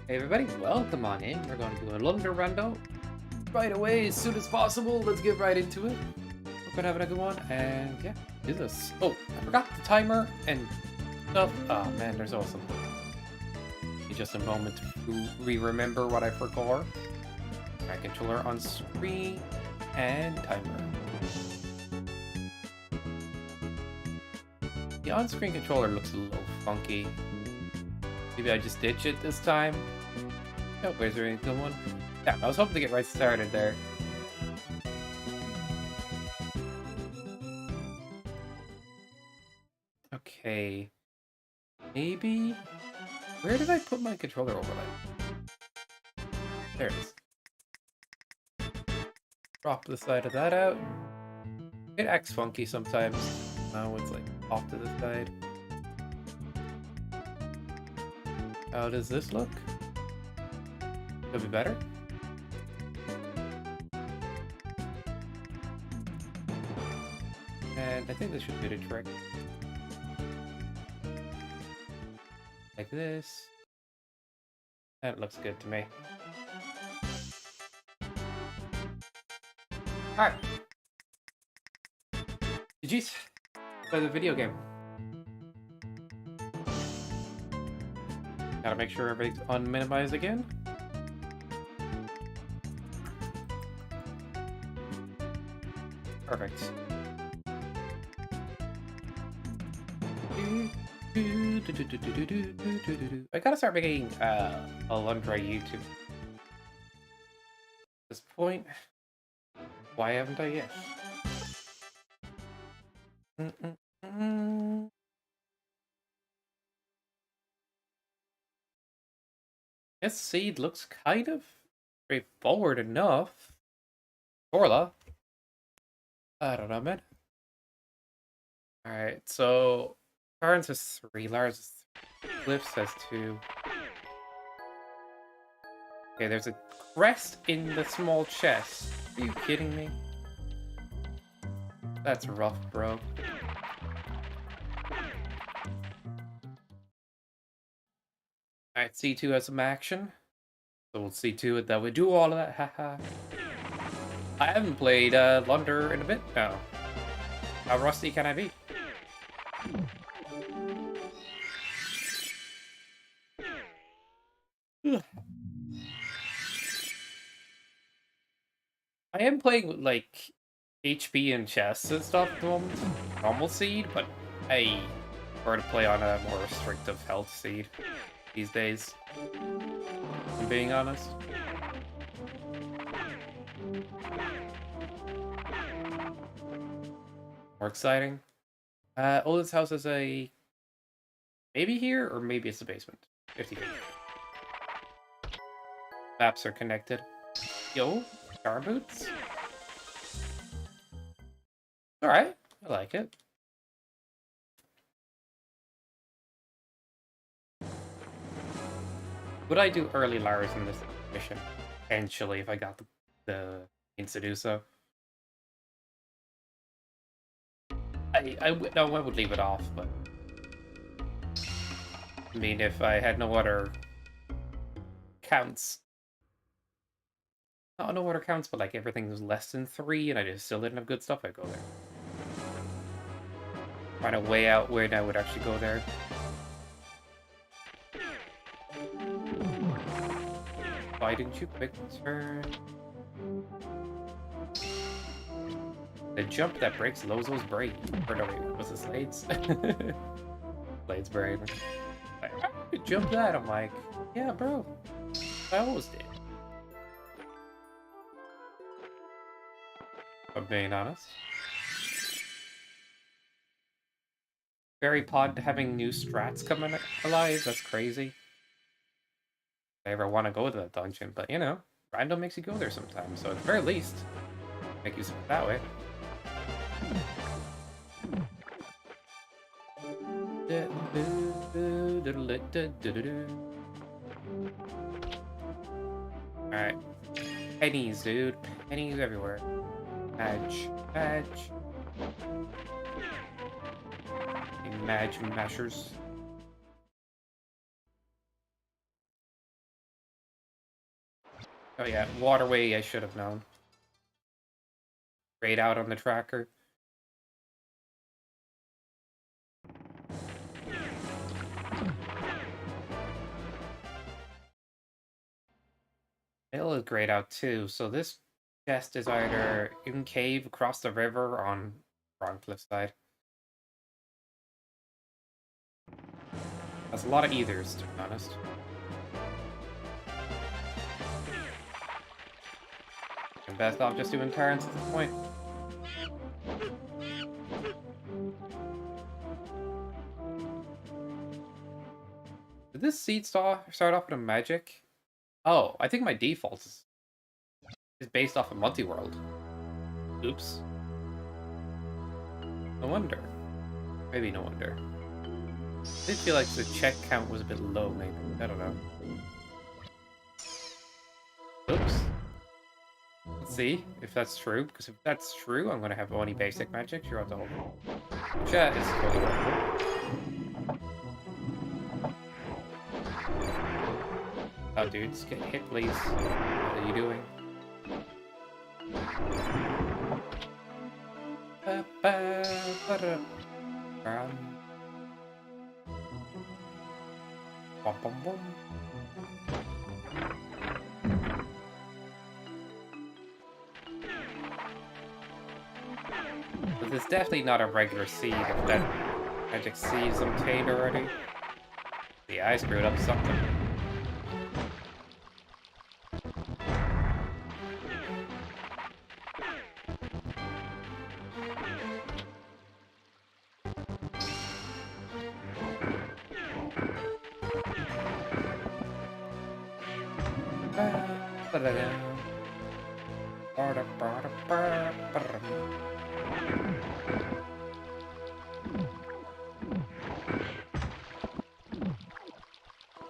Hey everybody, welcome on in. We're going to do a Lunder Rando right away as soon as possible. Let's get right into it. Hope you're having a good one, and yeah, do this. Oh, I forgot the timer and stuff. Oh man, there's awesome. Just a moment to remember what I forgot. Right, controller on screen and timer. The on-screen controller looks a little funky. Maybe I just ditch it this time. Oh, where's there any good one? Yeah, I was hoping to get right started there. Okay. Maybe? Where did I put my controller overlay? There it is. Drop the side of that out. It acts funky sometimes. Now it's like off to the side. How does this look? Could be better. And I think this should do the trick. Like this. That looks good to me. Alright. GG's. Play the video game. Gotta make sure everything's unminimized again. Perfect. I gotta start making a Lunder YouTube. At this point, why haven't I yet? This seed looks kind of straightforward enough. Orla. I don't know, man. Alright, so Barnes has 3, Lars has 3, Cliff has 2. Okay, there's a crest in the small chest. Are you kidding me? That's rough, bro. Alright, C2 has some action. So we'll see to it that we do all of that, haha. I haven't played Lunder in a bit now. How rusty can I be? I am playing with like HP and chests and stuff at the moment. Normal seed, but I prefer to play on a more restrictive health seed these days. If I'm being honest. More exciting. Oldest house is a maybe here or maybe it's the basement. 50. Maps are connected. Yo, star boots. Alright, I like it. Would I do early Lars in this mission? Potentially, if I got the means to do so. I would leave it off, but I mean, if I had no other counts, not no other counts, but like everything was less than 3, and I just still didn't have good stuff, I'd go there. Find a way out where I would actually go there. Why didn't you quick turn? The jump that breaks Lozo's brain. Or no, wait, was it Slade's? Slade's brain. Like, I could jump that. I'm like, yeah, bro. I always did. If I'm being honest. Very pod having new strats coming alive. That's crazy. If I ever want to go to that dungeon, but you know, Rando makes you go there sometimes. So at the very least, make use of it that way. Alright. Pennies, dude. Pennies everywhere. Madge. Madge. Madge mashers. Oh yeah, waterway, I should have known. Straight out on the tracker. Hill is grayed out too, so this chest is either in cave across the river or on wrong cliffside. That's a lot of ethers, to be honest. And best off just doing turrets at this point. Did this seed start off with a magic? Oh, I think my default is based off of multi-world. Oops. No wonder. Maybe no wonder. I did feel like the check count was a bit low, maybe. I don't know. Oops. Let's see if that's true, because if that's true, I'm gonna have only basic magic. You're out the whole. Chat is totally wonderful. Oh, dudes, get hit, please. What are you doing? Bum, bum, bum. But it's definitely not a regular seed if that magic seed is obtained already. Yeah, I screwed up something.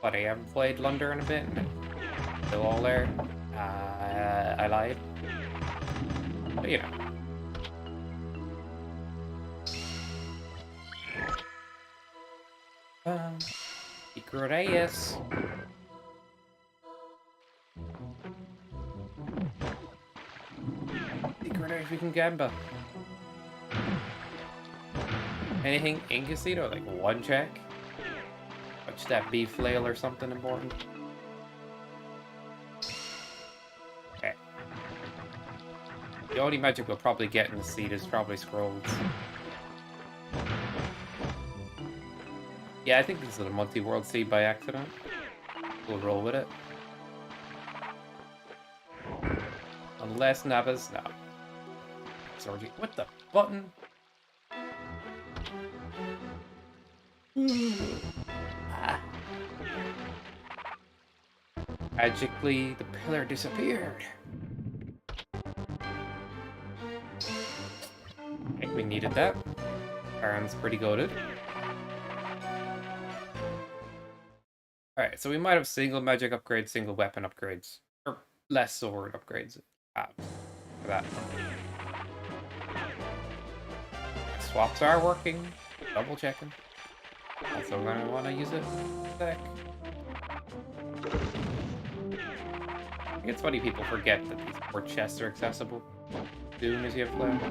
But I haven't played Lunder in a bit. Still all there. I lied. But you know. Secret AS. Secret AS, we can gamba. Anything Incuseed or like one check? Watch that bee flail or something important. Okay. The only magic we'll probably get in the seed is probably scrolls. Yeah, I think this is a multi-world seed by accident. We'll roll with it. Unless Navas, no. Sorry, what the button? Magically, the pillar disappeared. I think we needed that. Baron's pretty goated. Alright, so we might have single magic upgrades, single weapon upgrades. Or less sword upgrades. For that. Swaps are working. Double checking. Also gonna wanna use it. Back. I think it's funny people forget that these poor chests are accessible as soon as you have land.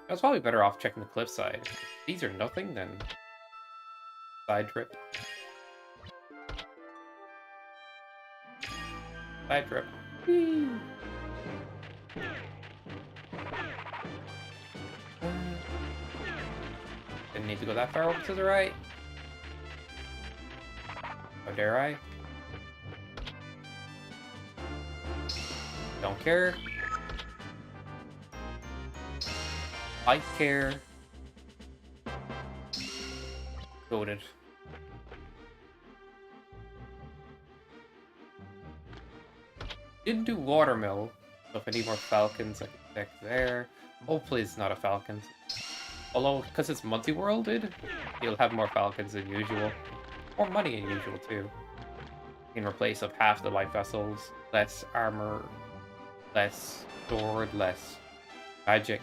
I was probably better off checking the cliffside. If these are nothing, then side trip. Side trip. Whee! Didn't need to go that far over to the right. Or dare I? Don't care. I care. Goated. Didn't do watermill, so if I need more falcons, I can check there. Hopefully it's not a falcon. Although, because it's multi-worlded, you'll have more falcons than usual. More money than usual, too. In replace of half the light vessels, less armor, less sword, less magic.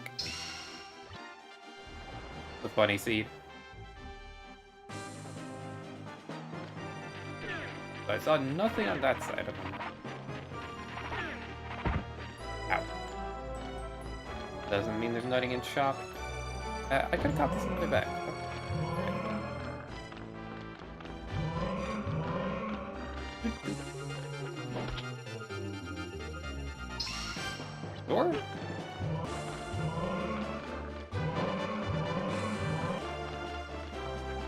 The funny seed. I saw nothing on that side of him. Ow. Doesn't mean there's nothing in shop. I could have got this on the way back. Sure.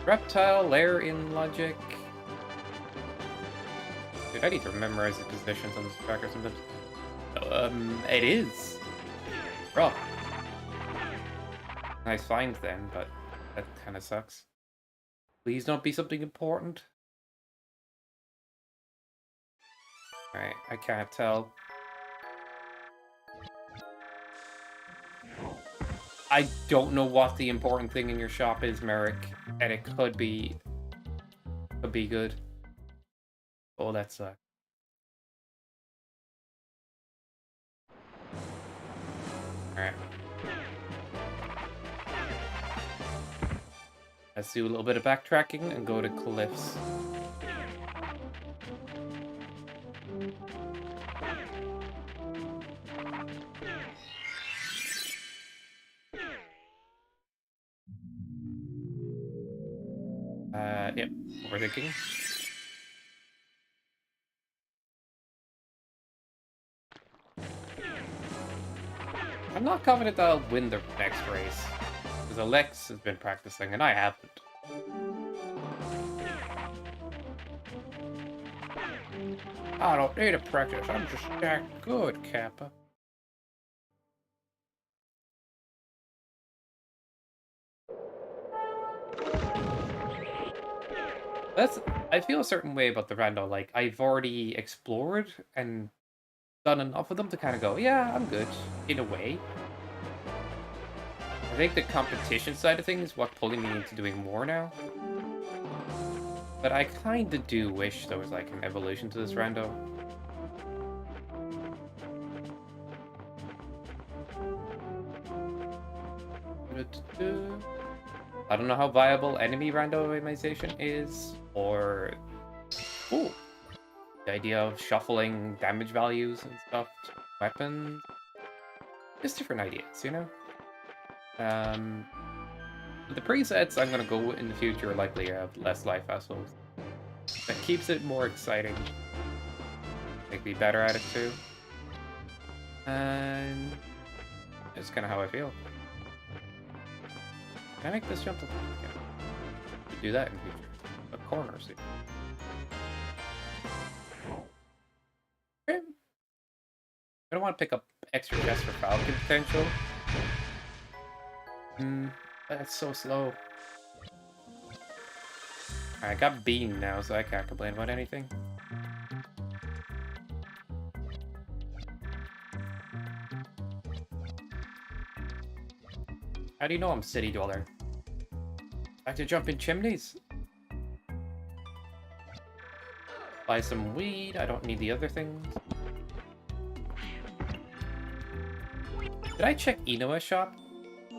Reptile, lair in logic. Dude, I need to memorize the positions on this tracker sometimes. It is. Bro. Nice find then, but that kind of sucks. Please don't be something important. Alright, I can't tell. I don't know what the important thing in your shop is, Merrick, and it could be good. Oh, that sucks. Alright. Let's do a little bit of backtracking and go to cliffs. Yep, overthinking. I'm not confident that I'll win the next race, because Alex has been practicing and I haven't. I don't need to practice, I'm just that good, Kappa. I feel a certain way about the Rando, like, I've already explored and done enough of them to kind of go, yeah, I'm good, in a way. I think the competition side of things is what's pulling me into doing more now. But I kind of do wish there was, like, an evolution to this Rando. I don't know how viable enemy randomization is, or ooh, the idea of shuffling damage values and stuff to weapons. Just different ideas, you know? The presets I'm gonna go in the future likely have less life vessels. That keeps it more exciting. Make me better at it too. And it's kind of how I feel. Can I make this jump? Yeah. Do that in the future. A corner, see. Okay. I don't want to pick up extra chests for Falcon potential. That's so slow. I got Beam now, so I can't complain about anything. How do you know I'm City Dweller? Back to jump in chimneys. Buy some weed. I don't need the other things. Did I check Inoa's shop?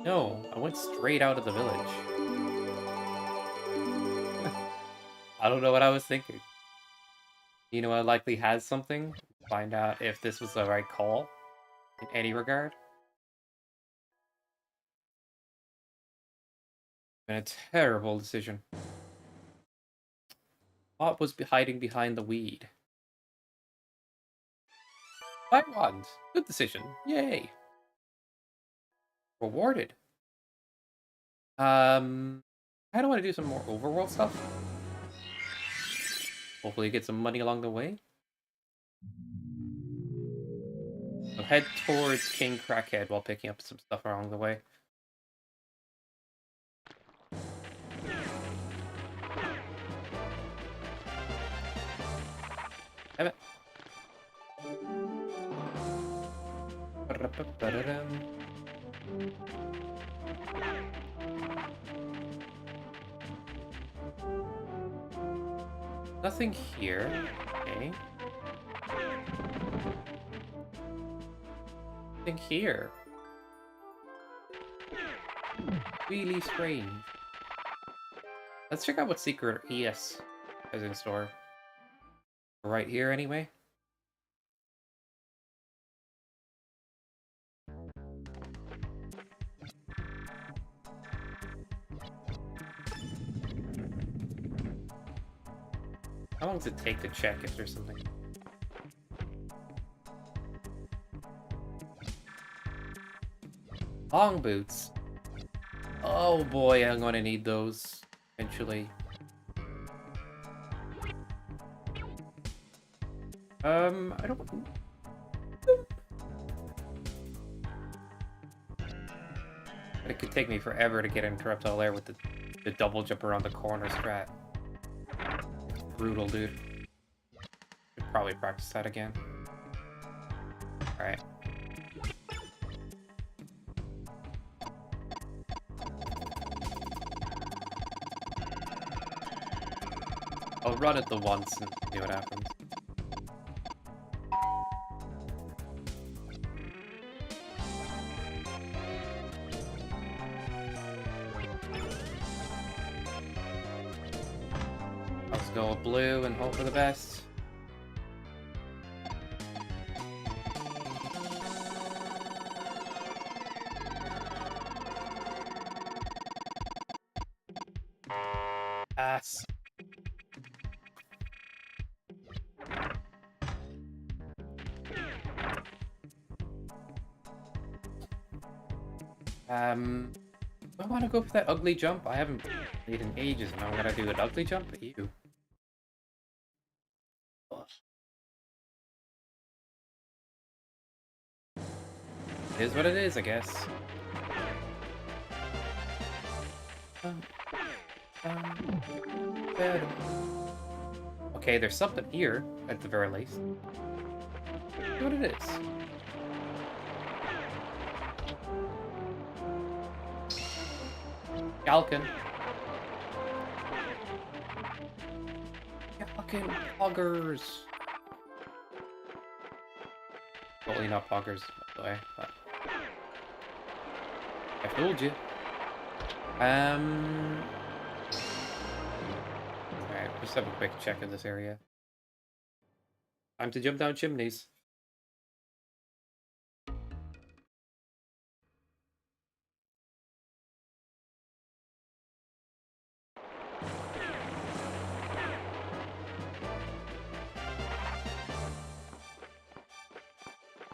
No, I went straight out of the village. I don't know what I was thinking. Inoa likely has something. Find out if this was the right call in any regard. Been a terrible decision. What was hiding behind the weed? I won. Good decision. Yay. Rewarded. I don't want to do some more overworld stuff. Hopefully get some money along the way. So head towards King Crackhead while picking up some stuff along the way. Damn it. Nothing here. Okay. Nothing here. Really strange. Let's check out what secret ES has in store. Right here, anyway. How long does it take to check if there's something? Long boots. Oh boy, I'm gonna need those eventually. I don't. But it could take me forever to get interruptible air with the double jump around the corner strat. Brutal, dude. Should probably practice that again. Alright. I'll run it the once and see what happens. Let's go with blue and hope for the best. Pass. I want to go for that ugly jump. I haven't played in ages, and I'm gonna do an ugly jump. Ew. It is what it is, I guess. Okay, there's something here, at the very least. See what it is. Falcon. Fucking poggers. Totally not poggers, by the way, but I fooled you. Alright, just have a quick check of this area. Time to jump down chimneys.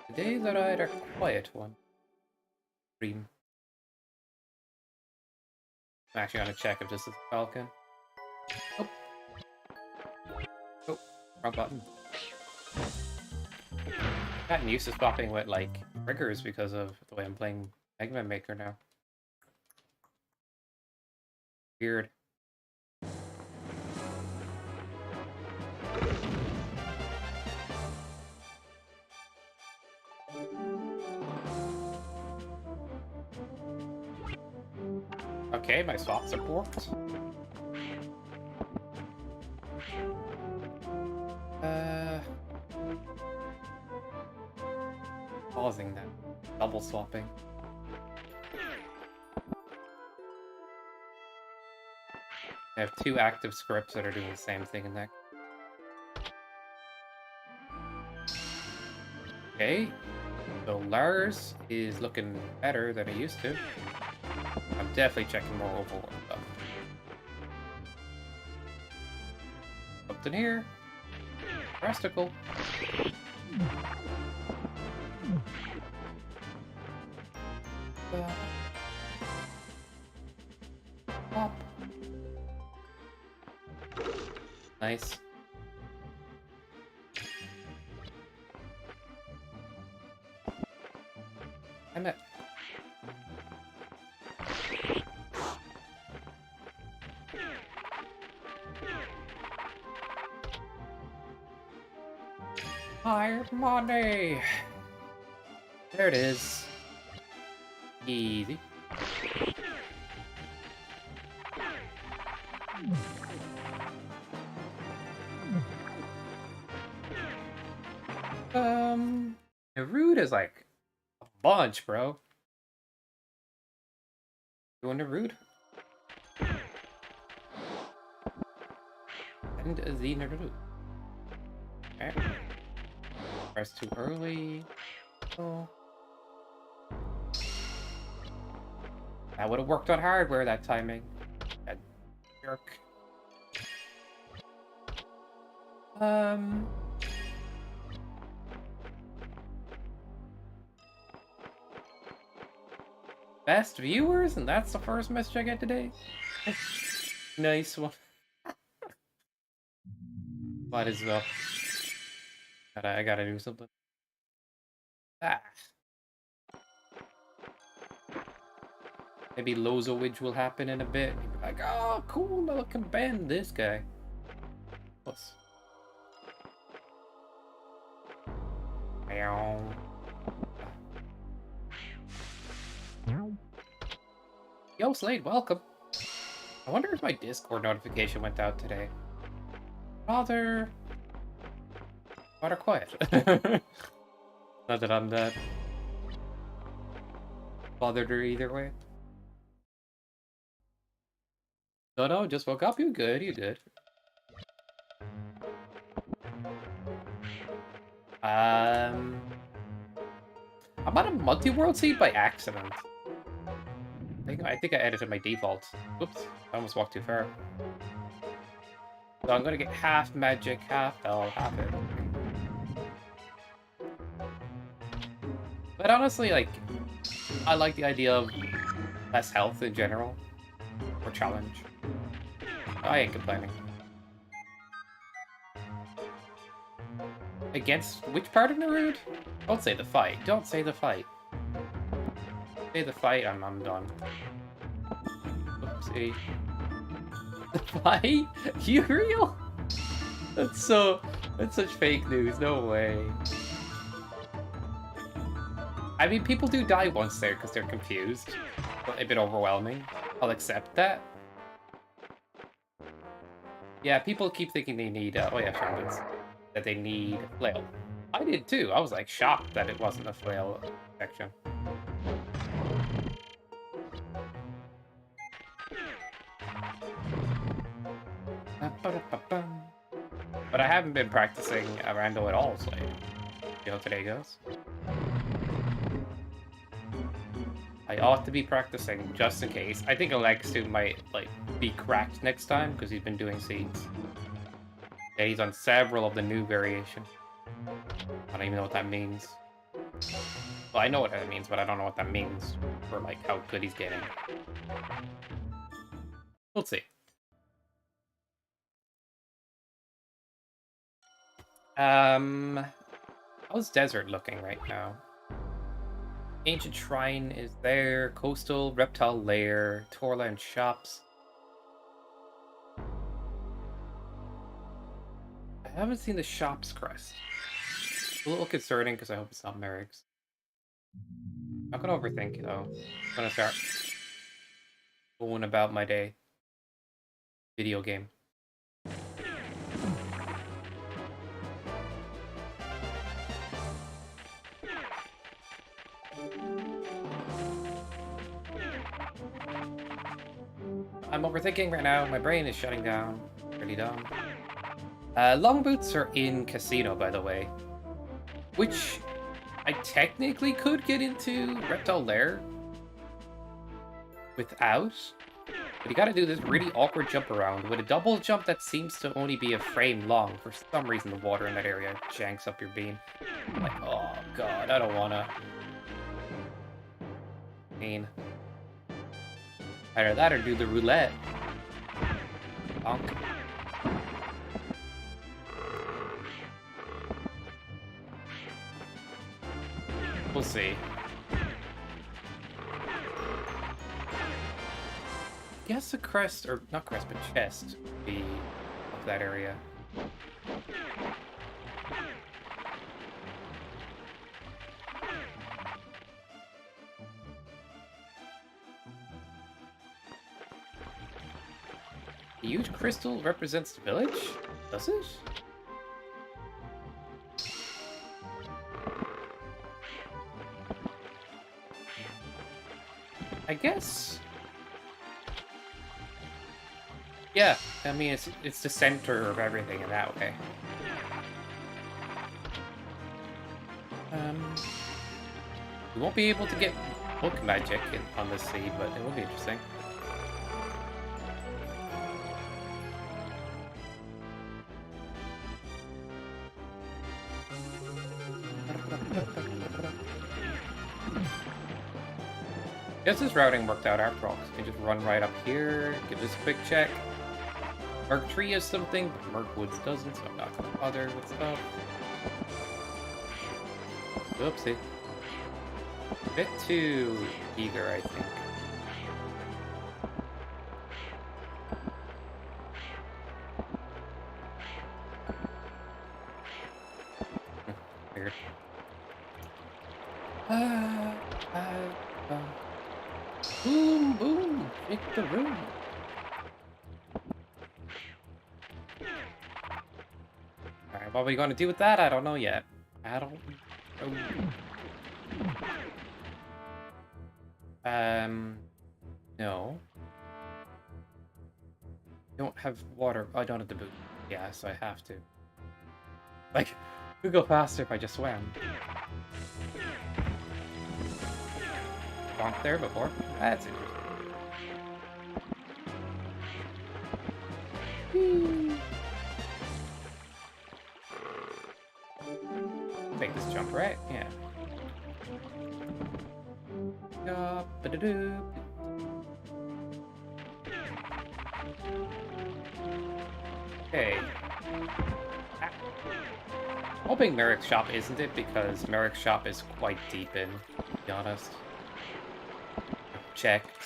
The days are either quiet one. Dream. I'm actually gonna check if this is a falcon. Oh. Oh, wrong button. I've gotten used to swapping with, like, triggers because of the way I'm playing Mega Man Maker now. Weird. Okay, my swaps are borked. Pausing that. Double swapping. I have two active scripts that are doing the same thing in that. Okay. So Lars is looking better than he used to. I'm definitely checking more overworld stuff. Something here. Drastical. Pop. Nice. I'm at. Higher money. There it is. Easy. Rude is like a bunch, bro. You want to rude? And the Naruto. Okay. Press too early. Oh. That would have worked on hardware, that timing. That jerk. Best viewers, and that's the first message I get today? Nice one. Might as well. I gotta do something. Ah. Maybe Lozowidge will happen in a bit. You'll be like, oh, cool, I can bend this guy. Plus. Yo, Slade, welcome. I wonder if my Discord notification went out today. Rather quiet. Not that I'm that bothered or either way. No, just woke up. You good, you good. I'm on a multi-world seed by accident. I think I edited my default. Whoops, I almost walked too far. So I'm gonna get half magic, half health, half it. But honestly, like, I like the idea of less health in general. Or challenge. I ain't complaining. Against which part of Naruto? Don't say the fight. Don't say the fight. Say the fight, I'm done. Oopsie. The fight? You real? That's such fake news. No way. I mean, people do die once there because they're confused. A bit overwhelming. I'll accept that. Yeah, people keep thinking they need, oh yeah, shamans. That they need flail. I did too. I was like shocked that it wasn't a flail section. But I haven't been practicing Rando at all, so you know how today goes. I ought to be practicing just in case. I think Alexu might like be cracked next time because he's been doing seeds. Yeah, he's on several of the new variation. I don't even know what that means. Well, I know what that means, but I don't know what that means for like how good he's getting. We'll see. How's desert looking right now? Ancient Shrine is there. Coastal, Reptile Lair, Torland Shops. I haven't seen the Shops crest. It's a little concerning because I hope it's not Merrick's. I'm not gonna overthink it though. I'm gonna start going about my day. Video game. I'm overthinking right now. My brain is shutting down. Pretty dumb. Long boots are in Casino, by the way. Which I technically could get into Reptile Lair without. But you gotta do this really awkward jump around with a double jump that seems to only be a frame long. For some reason, the water in that area janks up your beam. Like, oh god, I don't wanna. Either that or do the roulette. Bonk. We'll see. Guess a crest, or not crest, but chest would be of that area. The huge crystal represents the village? Does it? I guess. Yeah, I mean it's the center of everything in that way. We won't be able to get book magic on this sea, but it will be interesting. Guess this routing worked out after all, because we can just run right up here, give this a quick check. Merc Tree has something, but Merc Woods doesn't, so I'm not going to bother with stuff. Oopsie. A bit too eager, I think. Weird. Boom, boom, shake the room. Alright, what are we going to do with that? I don't know yet. I don't know. No. I don't have water. Oh, I don't have the boot. Yeah, so I have to. Like, we go faster if I just swam. Bonk there before. That's interesting. Make this jump, right? Yeah. Okay. Hoping Merrick's shop isn't it, because Merrick's shop is quite deep in, to be honest. Checked.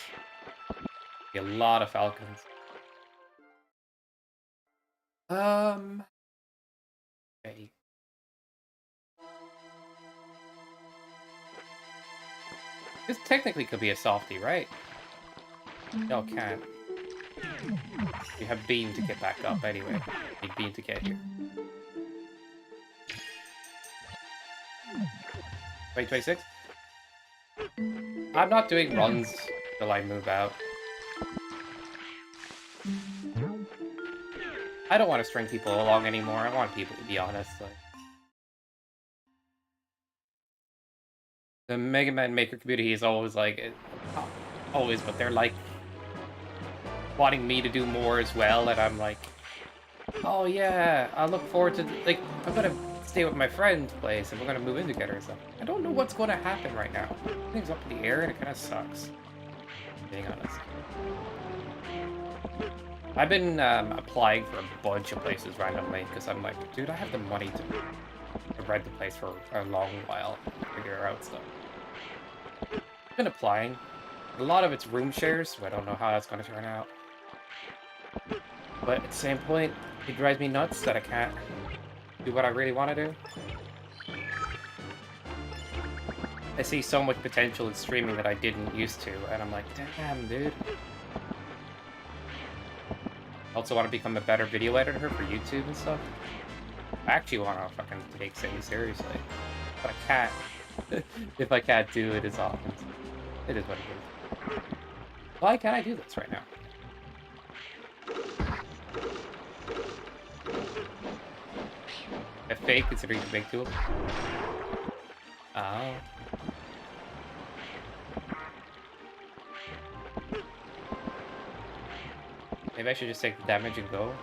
A lot of falcons. Okay. This technically could be a softie, right? No, can't. You have beam to get back up anyway. You need beam to get here. Wait, 26? I'm not doing runs till I move out. I don't want to string people along anymore. I want people to be honest. Like, the Mega Man Maker community is always like, always, but they're like wanting me to do more as well, and I'm like, oh yeah, I look forward to, like, I'm gonna stay with my friend's place and we're gonna move in together and stuff. I don't know what's gonna happen right now. Everything's up in the air and it kind of sucks, being honest. I've been applying for a bunch of places randomly because I'm like, dude, I have the money to rent the place for a long while to figure out stuff. I've been applying. A lot of it's room shares, so I don't know how that's going to turn out. But at the same point, it drives me nuts that I can't do what I really want to do. I see so much potential in streaming that I didn't used to, and I'm like, damn, dude. I also want to become a better video editor for YouTube and stuff. I actually want to fucking take things seriously. But I can't. If I can't do it as often. It is what it is. Why can't I do this right now? A fake considering the big tool? Oh. Maybe I should just take the damage and go.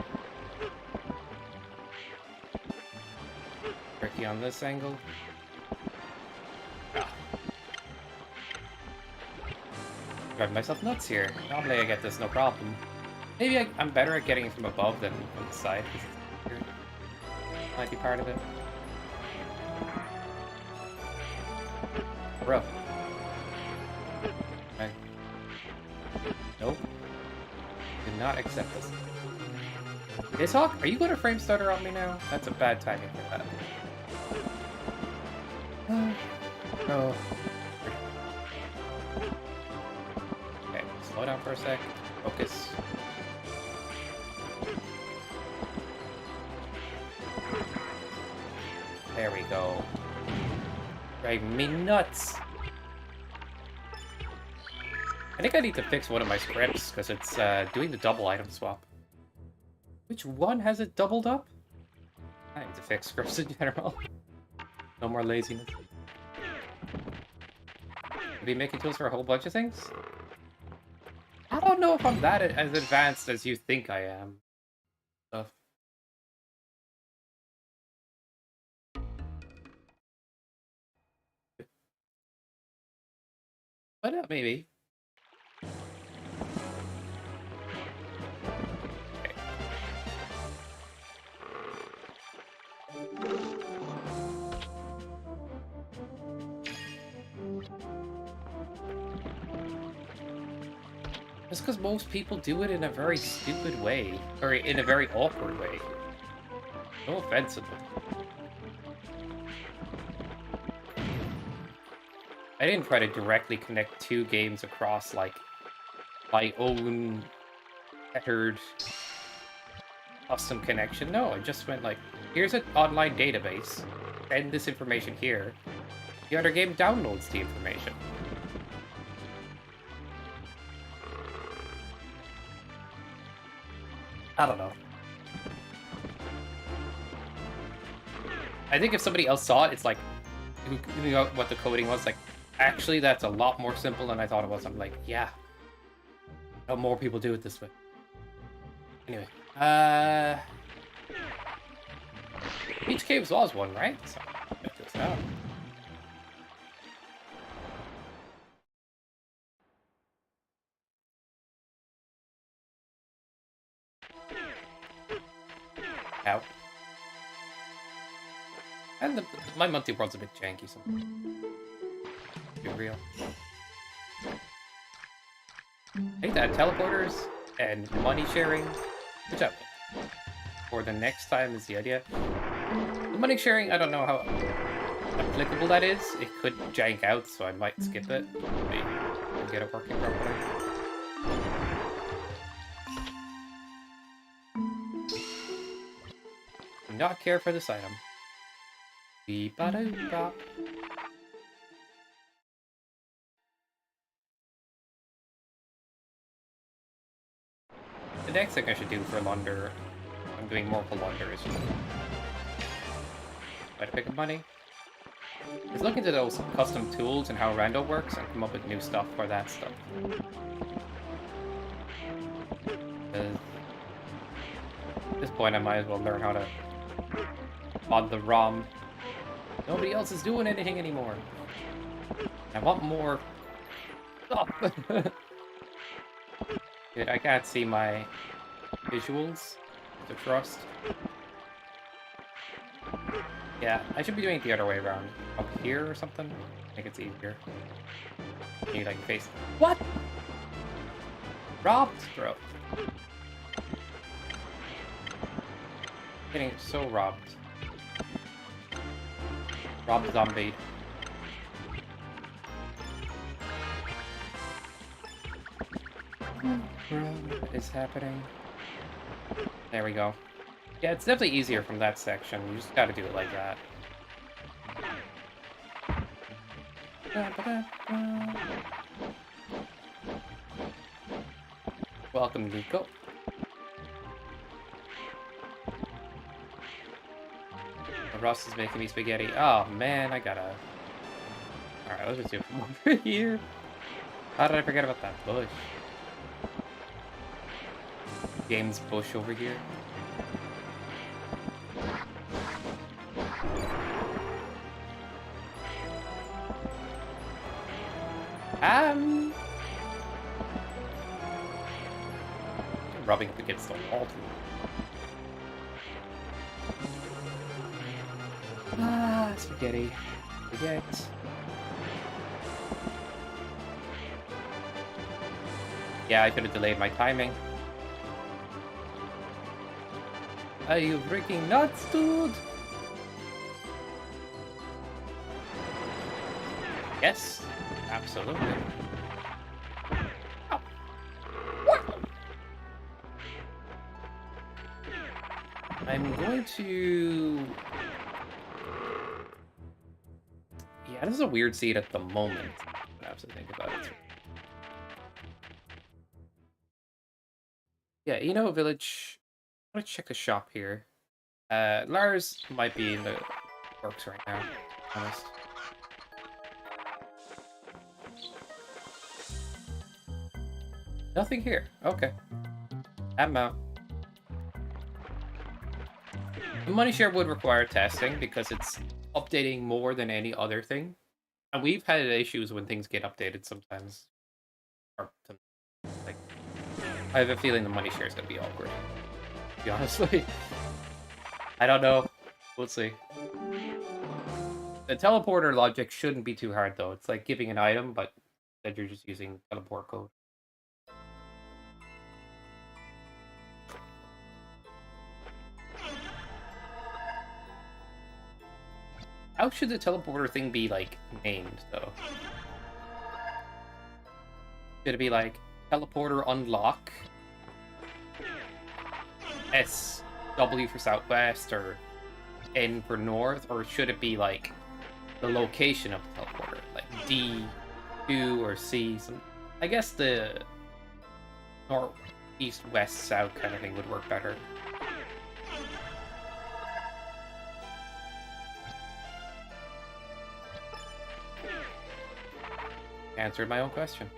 Tricky on this angle. Ah. Driving myself nuts here. Normally I get this no problem. Maybe I'm better at getting it from above than from the side. Might be part of it. Bro. Okay. Nope. Do not accept this. This Hawk, are you going to frame stutter on me now? That's a bad timing for that. Oh. Okay, slow down for a sec. Focus. There we go. Driving me nuts. I think I need to fix one of my scripts, because it's doing the double item swap. Which one has it doubled up? I need to fix scripts in general. No more laziness. Be making tools for a whole bunch of things? I don't know if I'm that as advanced as you think I am. Stuff. But maybe. Just because most people do it in a very stupid way, or in a very awkward way. No offense to them. I didn't try to directly connect two games across, like, my own tethered custom connection. No, I just went like, here's an online database, send this information here. The other game downloads the information. I don't know. I think if somebody else saw it, it's like, who knew what the coding was, like, actually, that's a lot more simple than I thought it was. I'm like, yeah. How more people do it this way. Anyway, Beach Caves was one, right? So, check this out. Ow. And my monthly world's a bit janky, so be real. I hate that teleporters and money sharing. Good job. For the next time is the idea. The money sharing, I don't know how applicable that is. It could jank out, so I might skip it. Maybe get it working properly. Do not care for this item. Beep-a-doo-bop. The next thing I should do for Lunder, I'm doing more for Lunder, is just try to pick up money. Let's look into those custom tools and how Rando works and come up with new stuff for that stuff. At this point, I might as well learn how to mod the ROM. Nobody else is doing anything anymore. I want more stuff. Dude, I can't see my visuals to trust. Yeah, I should be doing it the other way around. Up here or something? I think it's easier. You like face. What? Robbed, bro. Getting so robbed. Robbed zombie. What is happening? There we go. Yeah, it's definitely easier from that section. You just gotta do it like that. Welcome, Nico. Russ is making me spaghetti. Oh man, I gotta. Alright, let's just do it from over here. How did I forget about that bush? Game's bush over here. I'm rubbing up against the wall too. Ah, spaghetti. Spaghetti. Yeah, I could have delayed my timing. Are you freaking nuts, dude? Yes, absolutely. Oh. What? I'm going to... Yeah, this is a weird seed at the moment. I have to think about it. Yeah, you know, village. I'm gonna check the shop here. Lars might be in the works right now. Honest. Nothing here. Okay. I'm out. The money share would require testing because it's updating more than any other thing. And we've had issues when things get updated sometimes. Or like, I have a feeling the money share is going to be awkward. To be honestly. I don't know. We'll see. The teleporter logic shouldn't be too hard though. It's like giving an item, but that you're just using teleport code. How should the teleporter thing be, like, named, though? Should it be, like, teleporter unlock? S, W for southwest, or N for north? Or should it be, like, the location of the teleporter? Like, D, Q, or C? I guess the north, east, west, south kind of thing would work better. Answered my own question.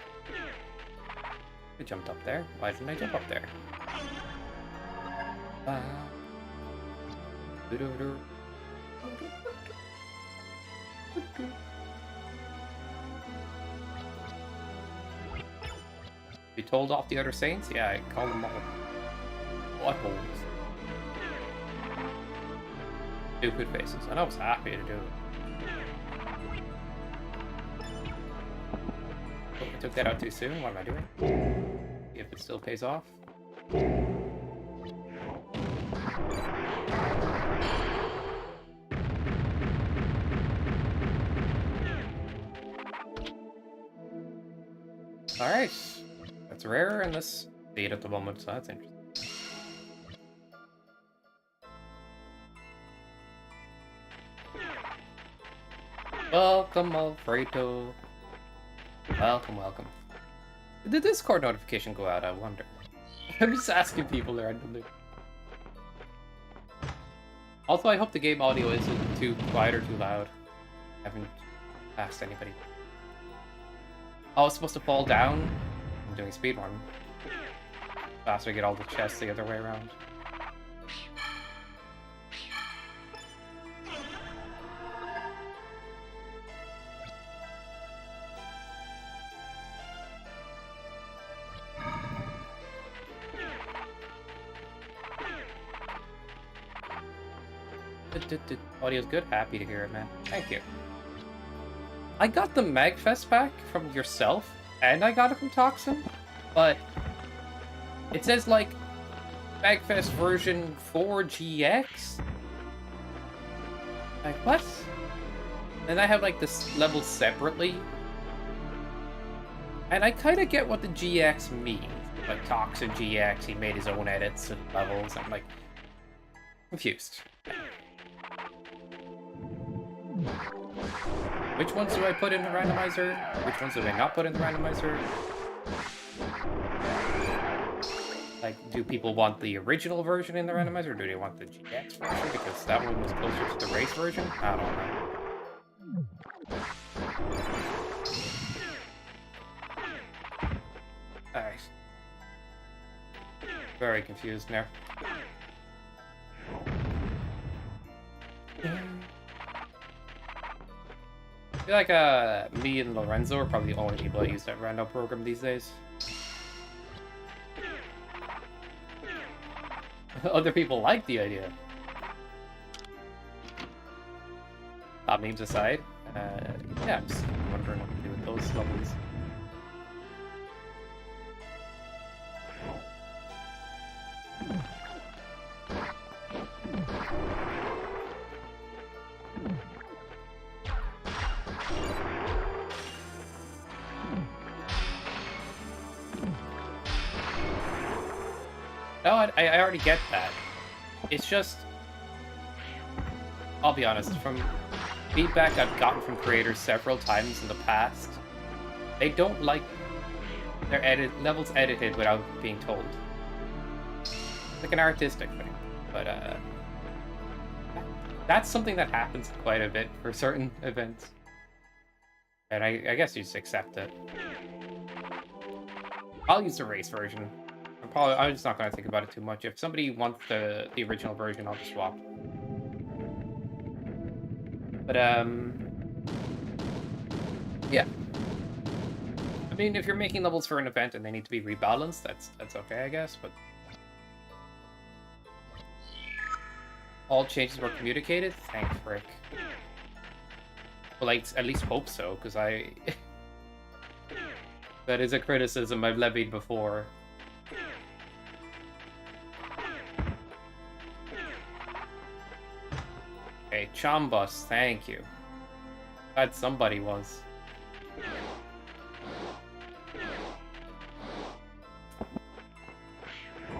I jumped up there. Why didn't I jump up there? You told off the other saints? Yeah, I called them all buttholes. Stupid faces. And I was happy to do it. I took that out too soon. What am I doing? See if it still pays off. Alright. That's rarer in this state at the moment, so that's interesting. Welcome, Alfredo. Welcome, welcome. Did the Discord notification go out? I wonder. I'm just asking people randomly. Also, I hope the game audio isn't too quiet or too loud. I haven't asked anybody. Oh, it's supposed to fall down? I'm doing speedrun. Faster, get all the chests the other way around. Audio's good. Happy to hear it, man. Thank you. I got the Magfest pack from yourself, and I got it from Toxin, but it says, like, Magfest version 4GX? Like, what? And I have, like, this level separately. And I kind of get what the GX means. Like, Toxin GX, he made his own edits and levels. I'm, like, confused. Which ones do I put in the randomizer? Which ones do I not put in the randomizer? Like, do people want the original version in the randomizer, or do they want the GX version? Because that one was closer to the race version? I don't know. Alright. Very confused now. I feel like me and Lorenzo are probably the only people that use that Rando program these days. Other people like the idea. Memes aside, yeah, I'm just wondering what to do with those levels. No, I already get that. It's just, I'll be honest, from feedback I've gotten from creators several times in the past, they don't like their levels edited without being told. It's like an artistic thing, but That's something that happens quite a bit for certain events. And I guess you just accept it. I'll use the race version. I'm just not going to think about it too much. If somebody wants the original version, I'll just swap. But, yeah. I mean, if you're making levels for an event and they need to be rebalanced, that's okay, I guess, but... All changes were communicated? Thanks, Frick. Well, I at least hope so, because I... That is a criticism I've levied before. Okay, Chombus, thank you. Glad somebody was.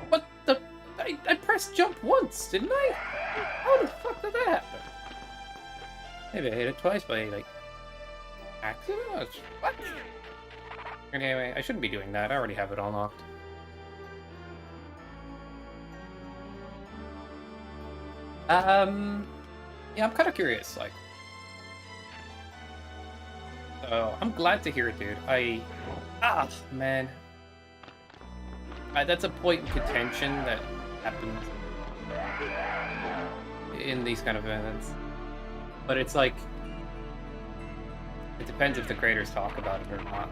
What the... I pressed jump once, didn't I? How the fuck did that happen? Maybe I hit it twice by, like, accident? What? Anyway, I shouldn't be doing that. I already have it unlocked. Yeah, I'm kind of curious, like... So, I'm glad to hear it, dude. Ah, man. That's a point in contention that happens in these kind of events. But it's like... It depends if the creators talk about it or not.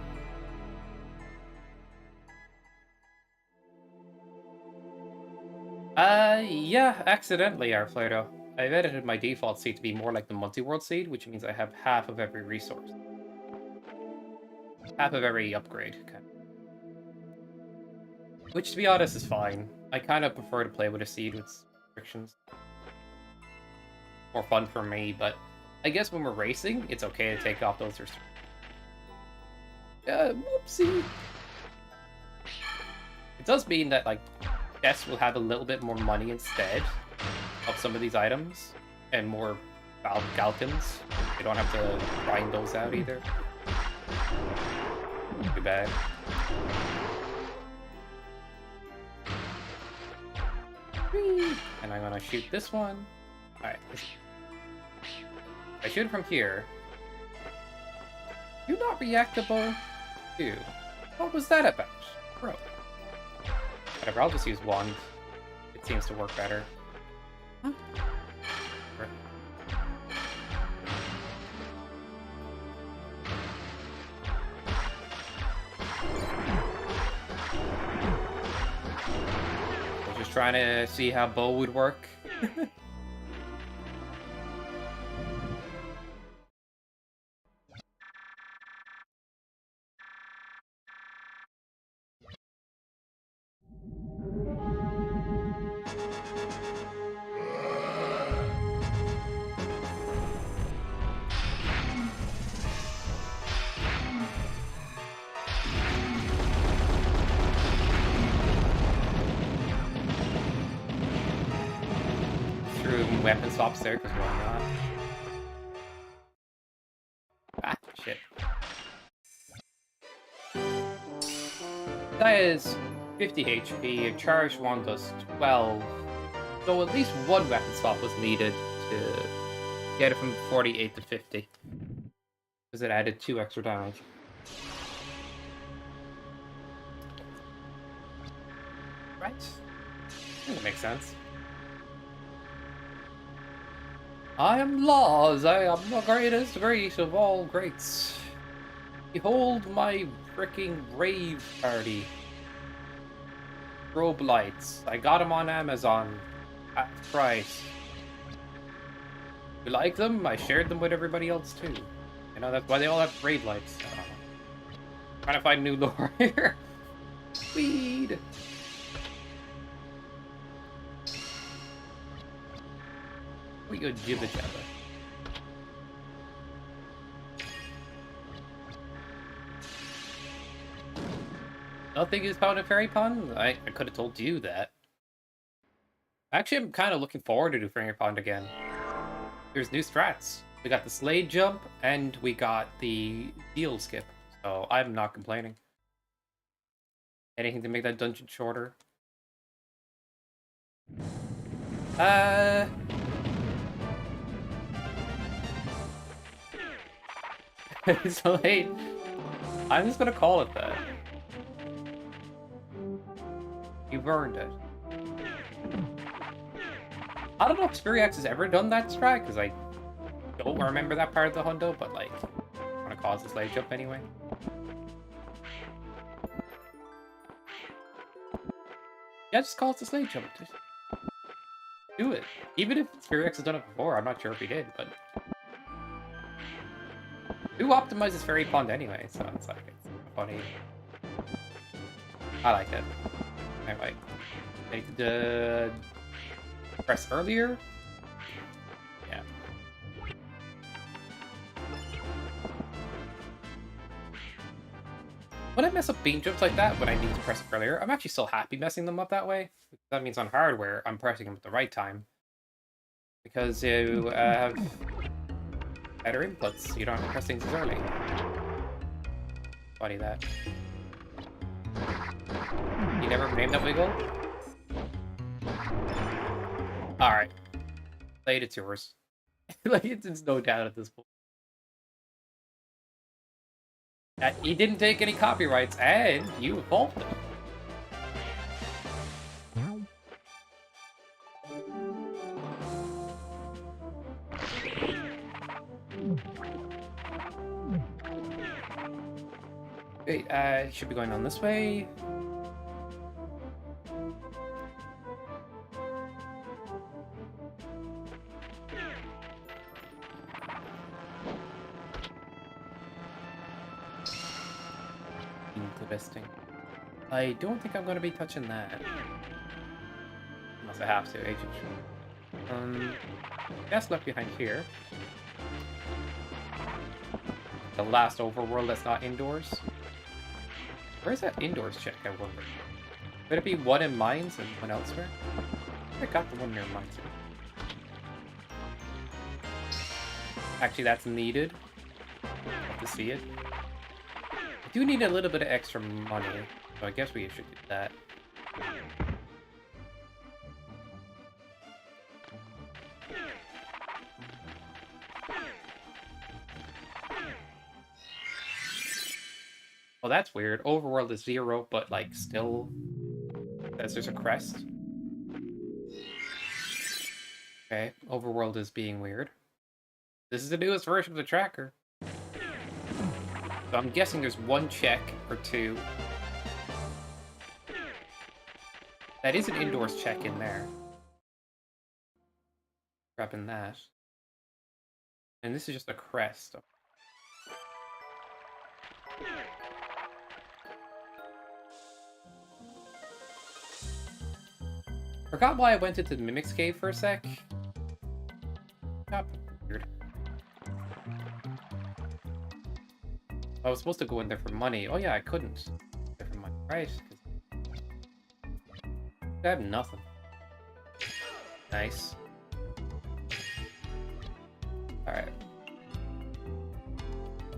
Yeah, accidentally, Airflato. I've edited my default seed to be more like the multi-world seed, which means I have half of every resource. Half of every upgrade. Okay. Which, to be honest, is fine. I kind of prefer to play with a seed with restrictions. More fun for me, but I guess when we're racing, it's okay to take off those restrictions. Whoopsie. It does mean that, like, Jess will have a little bit more money instead of some of these items, and more Galkins. They don't have to grind those out either. Too bad. Whee! And I'm gonna shoot this one. Alright. I shoot it from here. You not reactable? Dude. What was that about? Bro. Whatever, I'll just use wand. It seems to work better. Huh? I was just trying to see how bow would work. Weapon swaps there, because why not? Ah, shit. That is 50 HP, a charged one does 12. So at least one weapon swap was needed to get it from 48 to 50. Because it added 2 extra damage. Right. That makes sense. I am Laws, I am the greatest great of all greats. Behold my freaking rave party. Strobe lights. I got them on Amazon. At price. You like them? I shared them with everybody else too. You know, that's why they all have rave lights. Trying to find new lore here. Weed! We go jibba jabba. Nothing is found in Fairy Pond? I could have told you that. Actually, I'm kind of looking forward to do Fairy Pond again. There's new strats. We got the Slade Jump, and we got the Deal Skip. So I'm not complaining. Anything to make that dungeon shorter? So late. I'm just gonna call it that. You've earned it. I don't know if Spiriax has ever done that strat, because I don't remember that part of the hundo, but like, I'm gonna cause this leg jump anyway. Yeah, just call it the slave jump. Just do it. Even if Spiriax has done it before, I'm not sure if he did, but... Who optimizes Fairy Pond anyway, so it's like, it's funny. I like it. Anyway. I need press earlier? Yeah. When I mess up beam jumps like that, when I need to press earlier, I'm actually so happy messing them up that way. That means on hardware, I'm pressing them at the right time. Because you have better inputs. You don't have to press things as early. Funny that. You never named that wiggle? Alright. Play it, it's yours. Like, it's no doubt at this point. He didn't take any copyrights, and you evolved it. Okay, should be going on this way. Interesting. I don't think I'm going to be touching that. Unless I have to, agent. Gas left behind here. The last overworld that's not indoors. Where's that indoors check, I wonder? Could it be one in mines and one elsewhere? I got the one near mines. Actually, that's needed. Love to see it. I do need a little bit of extra money, so I guess we should do that. Well, that's weird. Overworld is 0, but like still says there's a crest. Okay, Overworld is being weird. This is the newest version of the tracker. So I'm guessing there's one check or two. That is an indoors check in there. Grabbing that. And this is just a crest. Forgot why I went into the Mimic's Cave for a sec. Got weird. I was supposed to go in there for money. Oh yeah, I couldn't. There for money, right? I have nothing. Nice. Alright.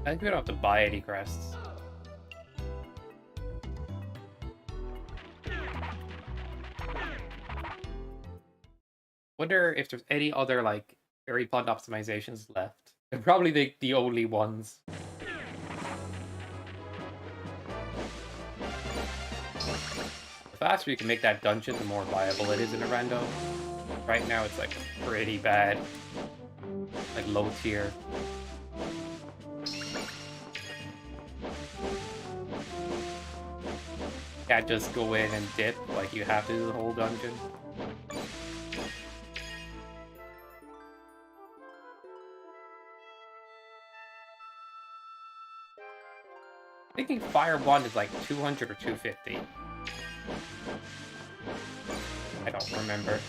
I think we don't have to buy any crests. Wonder if there's any other, like, fairy pond optimizations left. They're probably the only ones. The faster you can make that dungeon, the more viable it is in a rando. Right now, it's, like, pretty bad. Like, low tier. Can't just go in and dip, like, you have to do the whole dungeon. I think Fire Wand is like 200 or 250. I don't remember.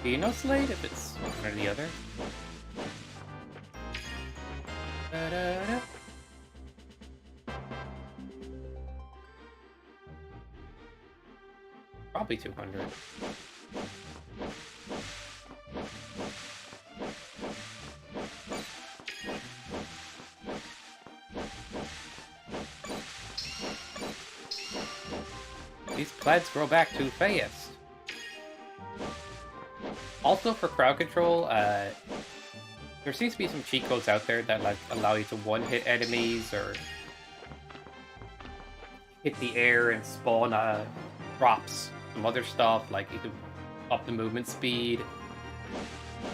Do you know Slade if it's one or the other? Da-da-da. Probably 200. These plants grow back too fast. Also, for crowd control, there seems to be some cheat codes out there that like allow you to one-hit enemies or hit the air and spawn drops, some other stuff, like you can up the movement speed.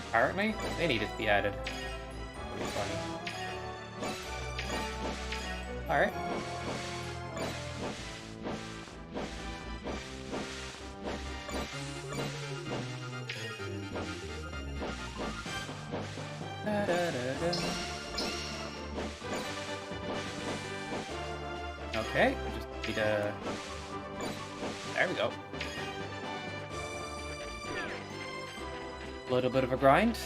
Apparently, they needed to be added. That'd be funny. Alright. Da, da, da, da. Okay, just need to... There we go. A little bit of a grind.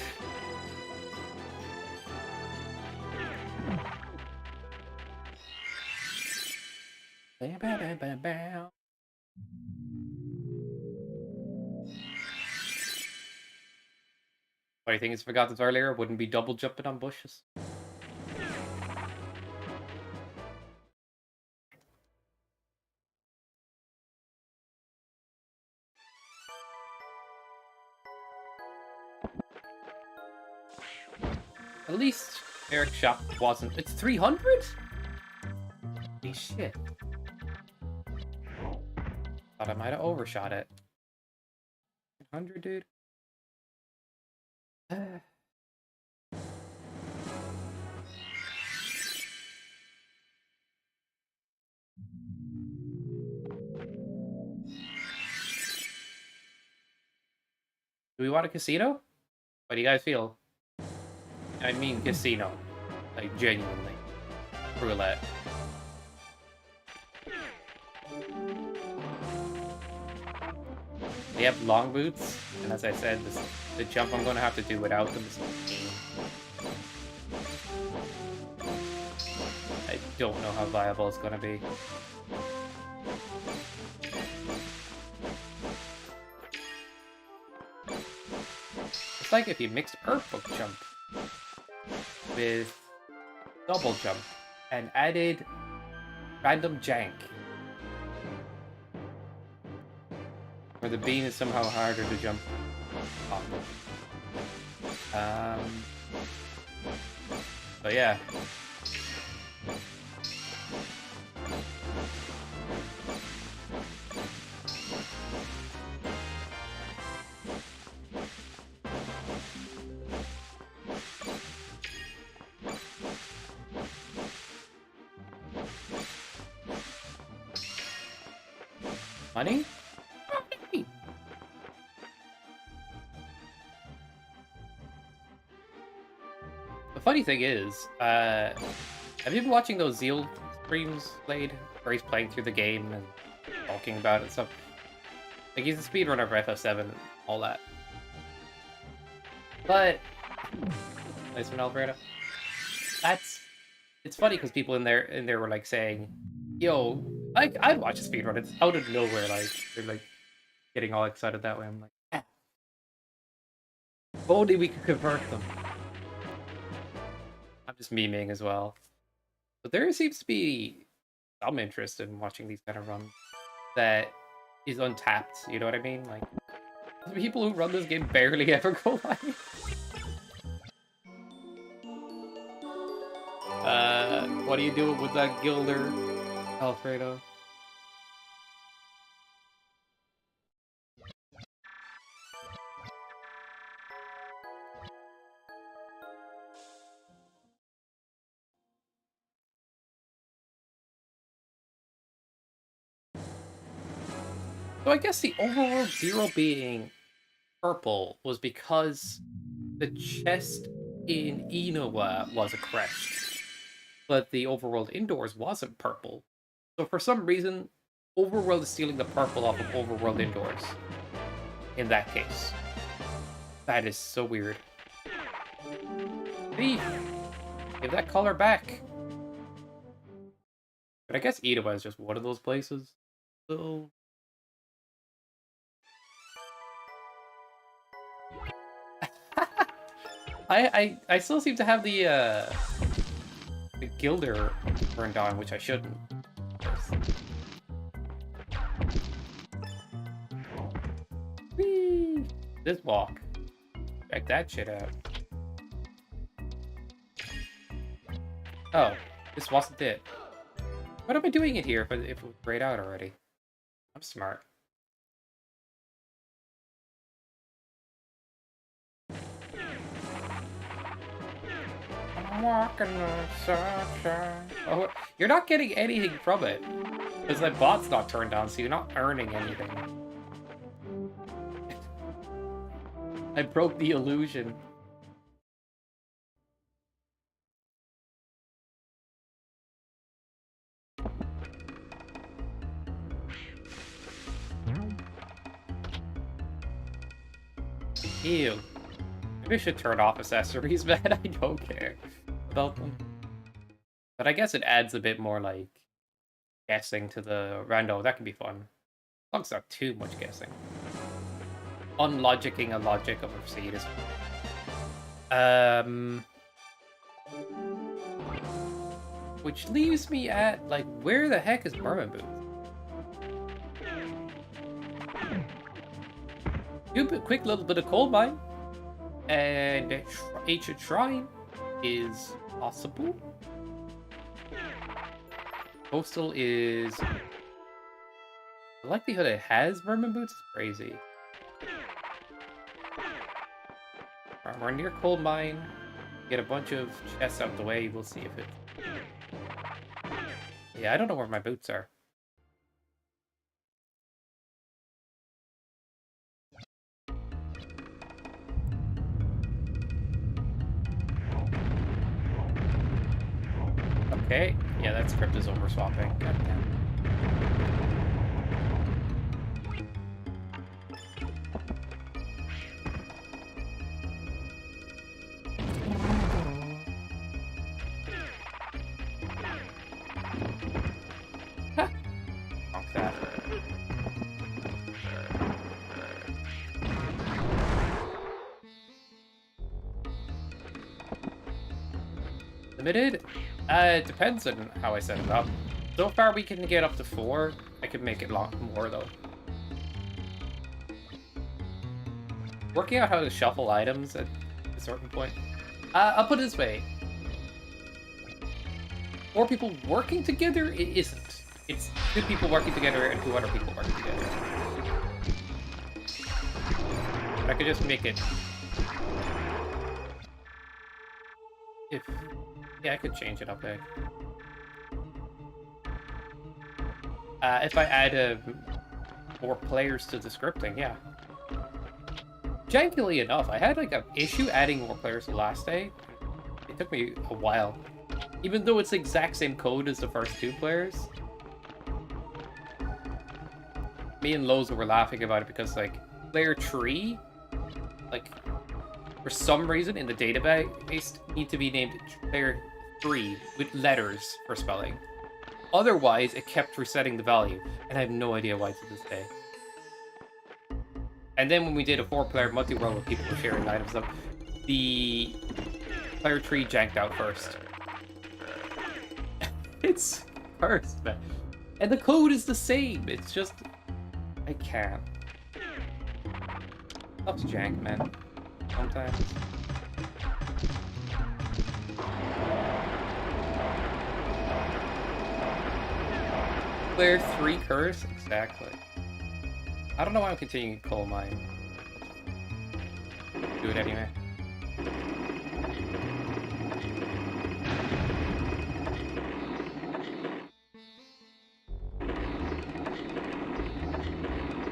Bam, bam, bam, bam, bam. Funny thing is, I forgot this earlier, wouldn't be double jumping on bushes. At least Eric's shop wasn't. It's 300? Holy shit. Thought I might have overshot it. 100, dude. Do we want a casino? What do you guys feel? I mean casino. Like, genuinely. Roulette. They have long boots, and as I said, the jump I'm going to have to do without them is insane. I don't know how viable it's going to be. It's like if you mixed purple jump with double jump and added random jank. Where the bean is somehow harder to jump off of. So yeah. Money? The funny thing is, have you been watching those Zeal streams played, where he's playing through the game and talking about it and stuff? Like, he's a speedrunner for FF7 and all that. But, nice one, Alfredo. It's funny because people in there were like saying, yo, I'd watch a speedrun. It's out of nowhere, like, they're like getting all excited that way. I'm like, eh. If only we could convert them. I'm just memeing as well. But there seems to be some interest in watching these kind of runs that is untapped, you know what I mean? Like, the people who run this game barely ever go live. What do you do with that Gilder, Alfredo? So I guess the overworld Zero being purple was because the chest in Inoa was a crest, but the overworld indoors wasn't purple. So for some reason, overworld is stealing the purple off of overworld indoors. In that case. That is so weird. Thief! Give that color back! But I guess Inoa is just one of those places. So... I still seem to have the Gilder burned on, which I shouldn't. This walk. Check that shit out. Oh, this wasn't it. What am I doing it here if it was grayed out already? I'm smart. I'm walking on sunshine. Oh, you're not getting anything from it. Because the bot's not turned on, so you're not earning anything. I broke the illusion. Ew. Maybe I should turn off accessories, man. I don't care about them. But I guess it adds a bit more, like, guessing to the rando. That can be fun. As long as it's not too much guessing. Unlogicking a logic of a seed is which leaves me at, like, where the heck is Merman Booth? Do a quick little bit of coal mine. And Ancient Shrine is possible. Coastal is... The likelihood it has Merman Boots is crazy. Right, we're near coal mine. Get a bunch of chests out the way. We'll see if it... Yeah, I don't know where my boots are. Okay, yeah, that script is over swapping. Goddamn. Ha! Bonk that. Limited? It depends on how I set it up. So far we can get up to 4. I could make it a lot more though. Working out how to shuffle items at a certain point. I'll put it this way. 4 people working together, it isn't. It's 2 people working together and 2 other people working together. I could just make it... Yeah, I could change it up there. If I add more players to the scripting, yeah. Jankily enough, I had like an issue adding more players the last day. It took me a while. Even though it's the exact same code as the first 2 players. Me and Loza were laughing about it because like player tree, like for some reason in the database need to be named player 3 with letters for spelling. Otherwise, it kept resetting the value, and I have no idea why to this day. And then when we did a 4-player multi-world where people were sharing items up, the player tree janked out first. It's first, man. And the code is the same. It's just... I can't. Stuff's jank, man. Sometimes. Player 3 curse? Exactly. I don't know why I'm continuing coal mine. Do it anyway.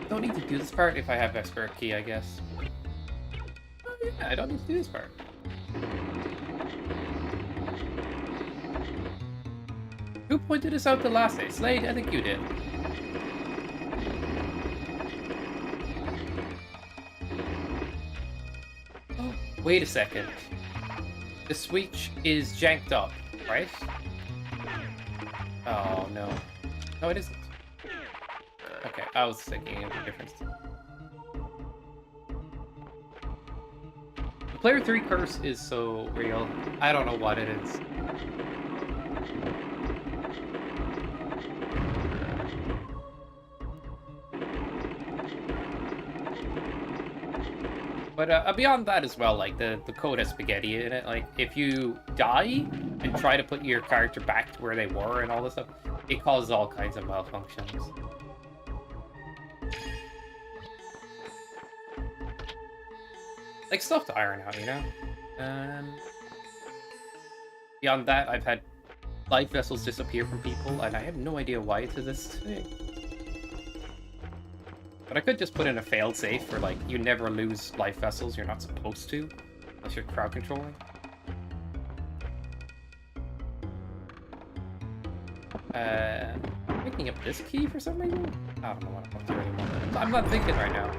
Don't need to do this part if I have expert key, I guess. Oh yeah, I don't need to do this part. Who pointed this out the last day? Slade? I think you did. Oh, wait a second. The switch is janked up, right? Oh, no. No, it isn't. Okay, I was thinking of a difference. The player 3 curse is so real. I don't know what it is. But beyond that as well, like, the code has spaghetti in it. Like, if you die and try to put your character back to where they were and all this stuff, it causes all kinds of malfunctions. Like, stuff to iron out, you know? Beyond that, I've had life vessels disappear from people, and I have no idea why to this day. But I could just put in a failsafe for, like, you never lose life vessels. You're not supposed to, unless you're crowd controlling. Picking up this key for some reason? I don't know what I'm up to anymore. I'm not thinking right now.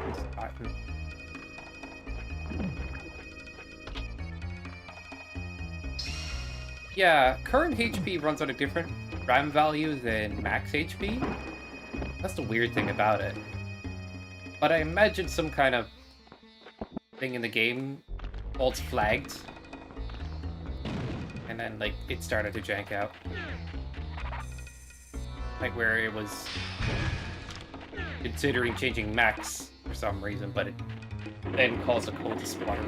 Yeah, current HP runs on a different RAM value than max HP. That's the weird thing about it. But I imagine some kind of thing in the game false flagged. And then, like, it started to jank out. Like, where it was considering changing max for some reason, but it then caused the code to splutter.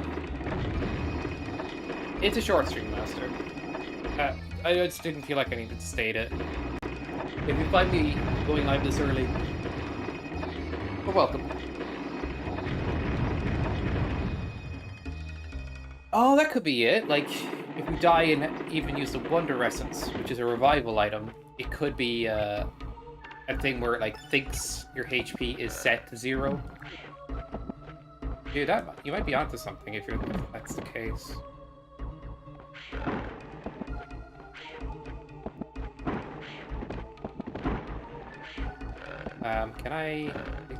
It's a short stream, Master. I just didn't feel like I needed to state it. If you find me going live this early, you're welcome. Oh, that could be it. Like, if you die and even use the Wonder Essence, which is a revival item, it could be a thing where it, like, thinks your HP is set to 0. Dude, you might be onto something if that's the case. Can I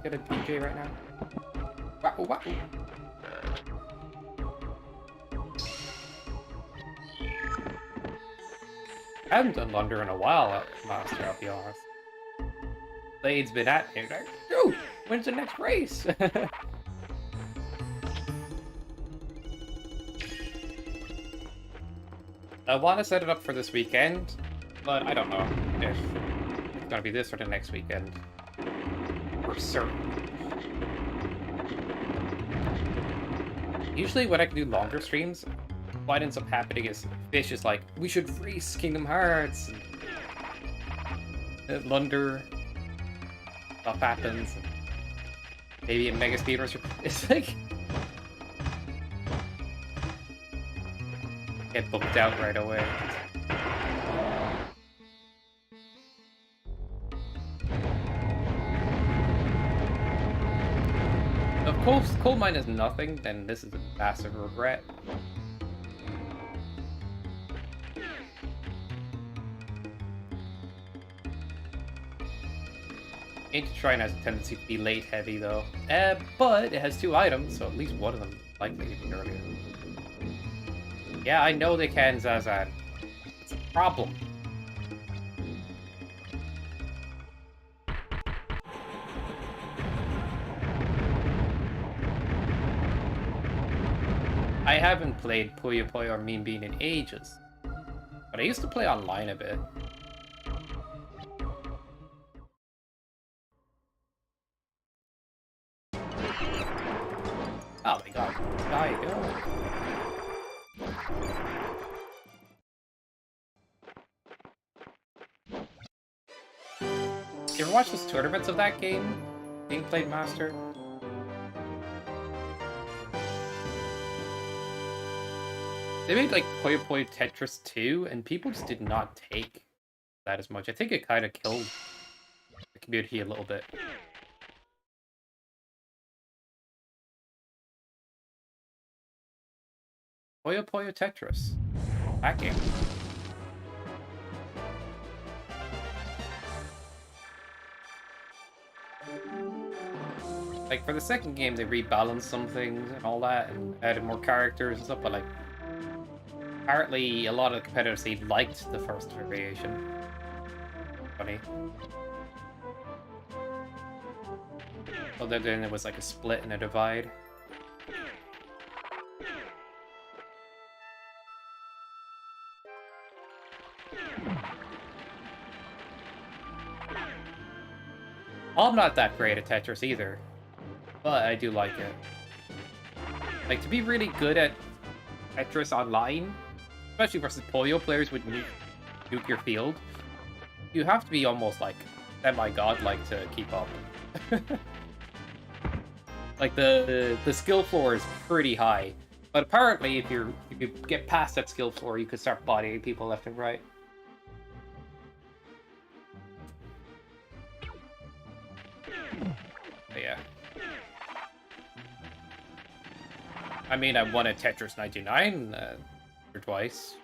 get a DJ right now? Wow, wow. I haven't done Lunder in a while, Master, I'll be honest. Blade's been at me, like, dude, when's the next race? I want to set it up for this weekend, but I don't know if it's gonna be this or the next weekend. For certain. Usually when I can do longer streams, what ends up happening is Fish is like, we should race Kingdom Hearts, and Lunder, stuff happens, and maybe a Mega Speedrun. It's like, get booked out right away. If coal mine is nothing, then this is a massive regret. Shrine has a tendency to be late heavy though. But it has 2 items, so at least one of them likely to be earlier. Yeah, I know they can, Zazan. It's a problem. I haven't played Puyo Puyo or Mean Bean in ages, but I used to play online a bit. Oh my god, die, go. You ever watch those tournaments of that game being played, Master? They made, like, Puyo Puyo Tetris 2, and people just did not take that as much. I think it kind of killed the community a little bit. Puyo Puyo Tetris. That game. Like, for the second game, they rebalanced some things and all that, and added more characters and stuff, but, like, apparently a lot of the competitive scene liked the first variation. Funny. Other than it was like a split and a divide. I'm not that great at Tetris either, but I do like it. Like, to be really good at Tetris online, especially versus Puyo players with nuke your field, you have to be almost, like, semi-godlike to keep up. Like, the skill floor is pretty high. But apparently, if you get past that skill floor, you could start bodying people left and right. But yeah. I mean, I won a Tetris 99 or twice.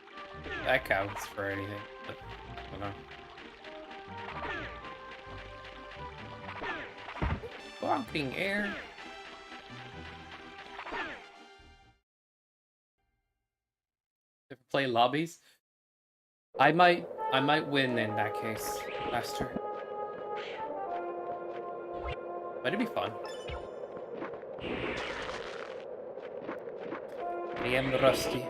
That counts for anything. But I don't know. Blocking air. Play lobbies. I might win in that case. Master. But it'd be fun. I am rusty.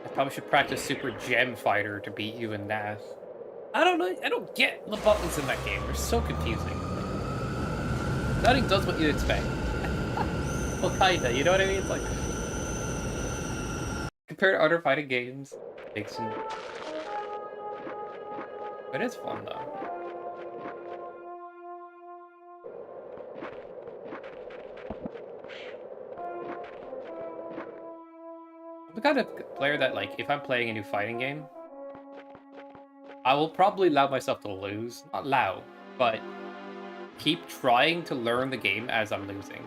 I probably should practice Super Gem Fighter to beat you in that. I don't know. I don't get the buttons in that game. They're so confusing. Nothing does what you expect. Well, kinda. You know what I mean? It's like compared to other fighting games, makes some. It is fun though. I'm the kind of player that, like, if I'm playing a new fighting game, I will probably allow myself to lose. Not allow, but keep trying to learn the game as I'm losing.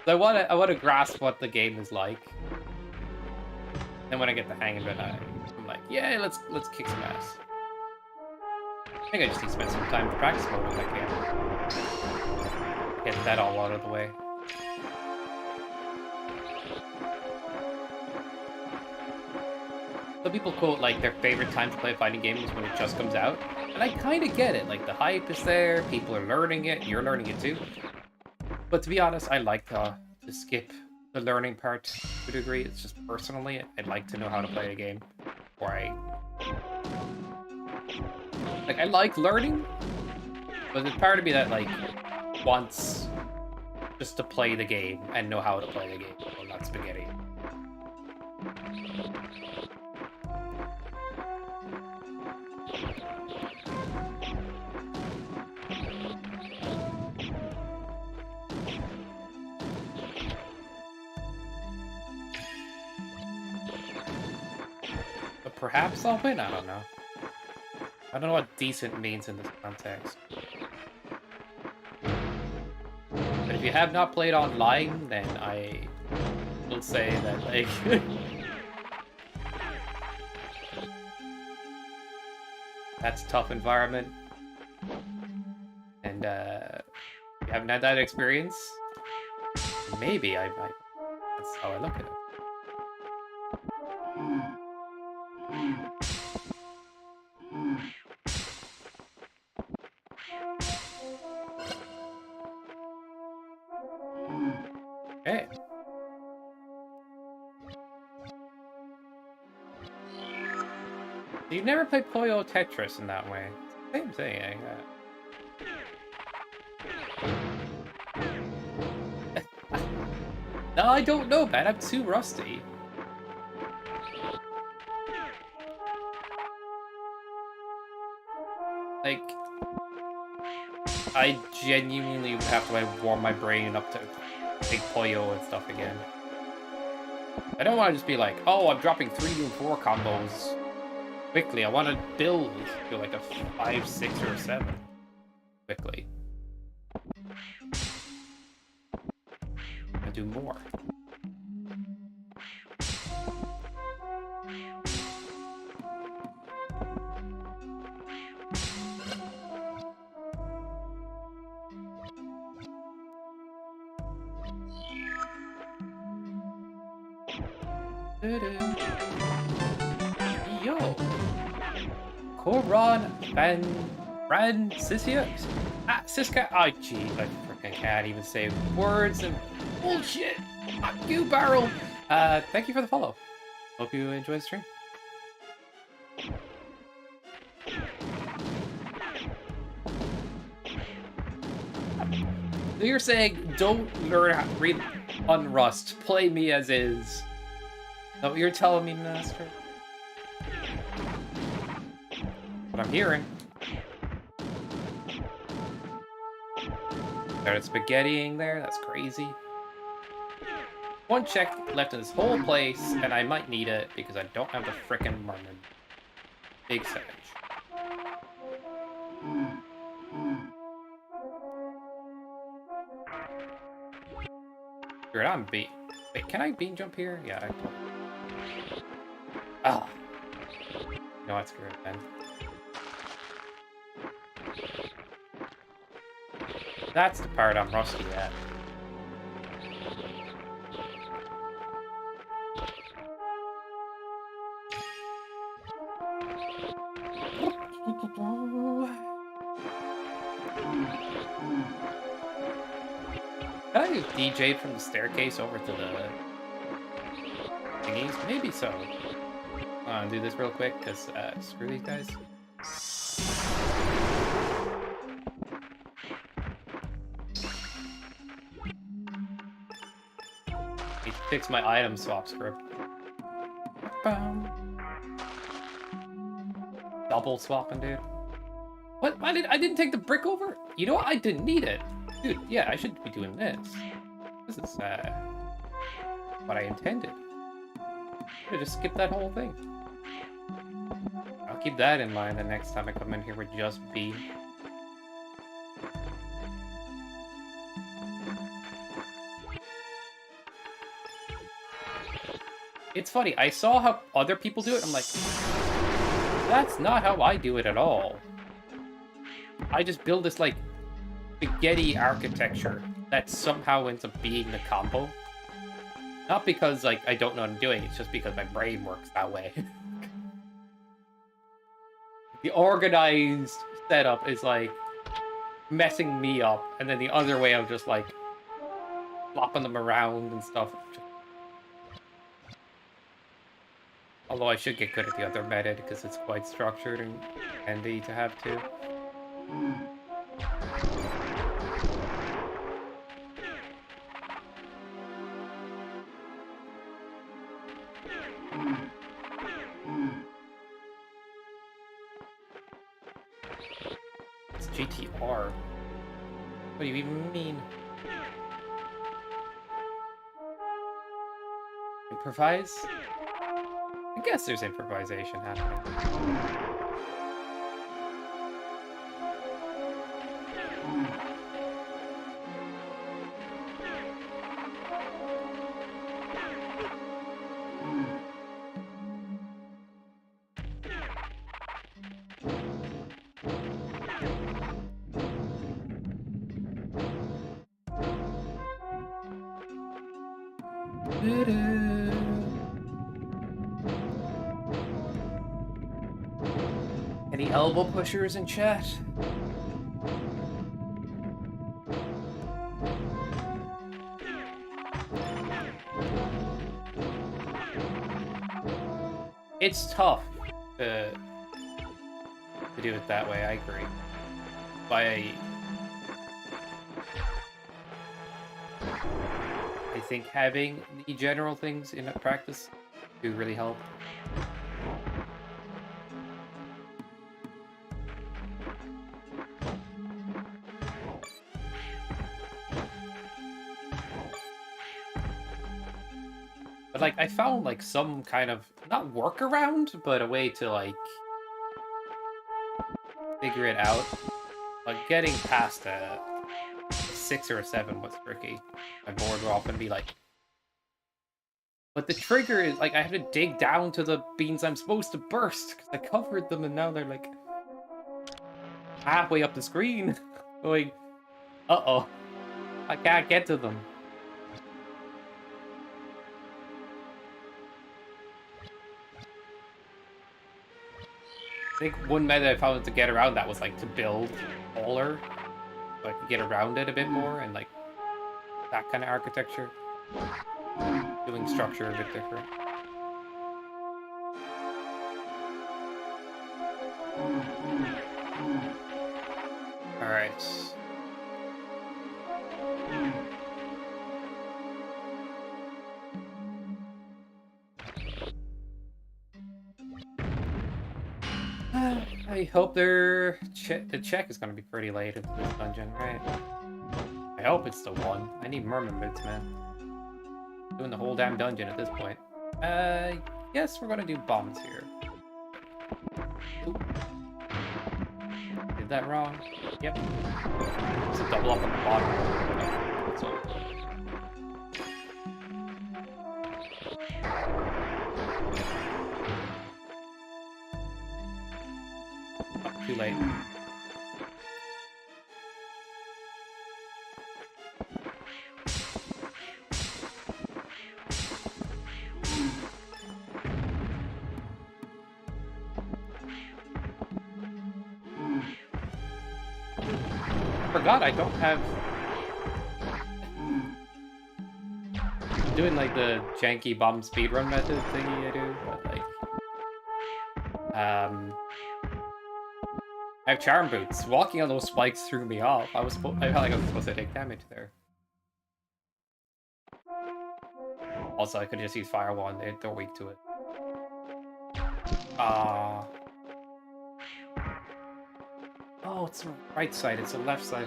So I wanna grasp what the game is like. And when I get the hang of it, I'm like, yeah, let's kick some ass. I think I just need to spend some time to practice mode with that game. Get that all out of the way. Some people quote, like, their favorite time to play a fighting game is when it just comes out. And I kind of get it. Like, the hype is there, people are learning it, you're learning it too. But to be honest, I like to skip the learning part to a degree. It's just personally, I'd like to know how to play a game. Or I like learning, but there's part of me that, like, wants just to play the game and know how to play the game. Well, not spaghetti. But perhaps I'll win, I don't know. I don't know what decent means in this context. But if you have not played online, then I will say that, like... that's a tough environment. And, if you haven't had that experience, maybe I might... That's how I look at it. Okay. You've never played Puyo Tetris in that way. Same thing, I No, I don't know, man. I'm too rusty. Like, I genuinely would have to, like, warm my brain up to take Puyo and stuff again. I don't want to just be like, oh, I'm dropping 3 and 4 combos quickly. I want to build to like a 5, 6, or 7 quickly. And do more. Yo, Koran Francicia? Siska, oh gee, I freaking can't even say words and bullshit. Fuck you, Barrel. Thank you for the follow. Hope you enjoy the stream. So you're saying don't learn how to read on Rust. Play me as is. Is that what you're telling me, Master? What I'm hearing. Started spaghettiing there. That's crazy. One check left in this whole place, and I might need it because I don't have the frickin' mermaid. Big savage. Weird, I'm beat. Wait, can I bean jump here? Yeah, I can. Ah. No, that's good then. That's the part I'm rusty at. Can I just DJ from the staircase over to the thingies? Maybe so. I'll do this real quick, because screw these guys. Need to fix my item swap script. Double swapping, dude. What? I didn't take the brick over? You know what? I didn't need it. Dude, yeah, I should be doing this. This is, what I intended. I just skip that whole thing. I'll keep that in mind the next time I come in here with just B. It's funny, I saw how other people do it, I'm like, that's not how I do it at all. I just build this, like, spaghetti architecture that somehow ends up being the combo. Not because, like, I don't know what I'm doing, it's just because my brain works that way. The organized setup is, like, messing me up, and then the other way I'm just, like, flopping them around and stuff. Although I should get good at the other method, because it's quite structured and handy to have, too. It's GTR. What do you even mean? Improvise? I guess there's improvisation happening. Any elbow pushers in chat? It's tough to do it that way, I agree. I think having the general things in practice do really help. But, like, I found, like, some kind of, not workaround, but a way to, like, figure it out. Like, getting past a 6 or a 7 was tricky. My board will often be like... But the trigger is, like, I have to dig down to the beans I'm supposed to burst, because I covered them, and now they're, like, halfway up the screen. Going, uh-oh, I can't get to them. I think one method I found to get around that was, like, to build taller, so I could get around it a bit more, and, like, that kind of architecture. Doing structure a bit different. I hope the check is gonna be pretty late into this dungeon, right? I hope it's the one. I need merman boots, man. Doing the whole damn dungeon at this point. Yes, we're gonna do bombs here. Ooh. Did that wrong? Yep. It's a double up on the bottom. So. Oh, too late. Forgot I don't have... I'm doing like the janky bomb speedrun method thingy I do, but like... I have charm boots. Walking on those spikes threw me off. I felt like I was supposed to take damage there. Also, I could just use Fire Wand. They're weak to it. Oh, it's the right side. It's the left side.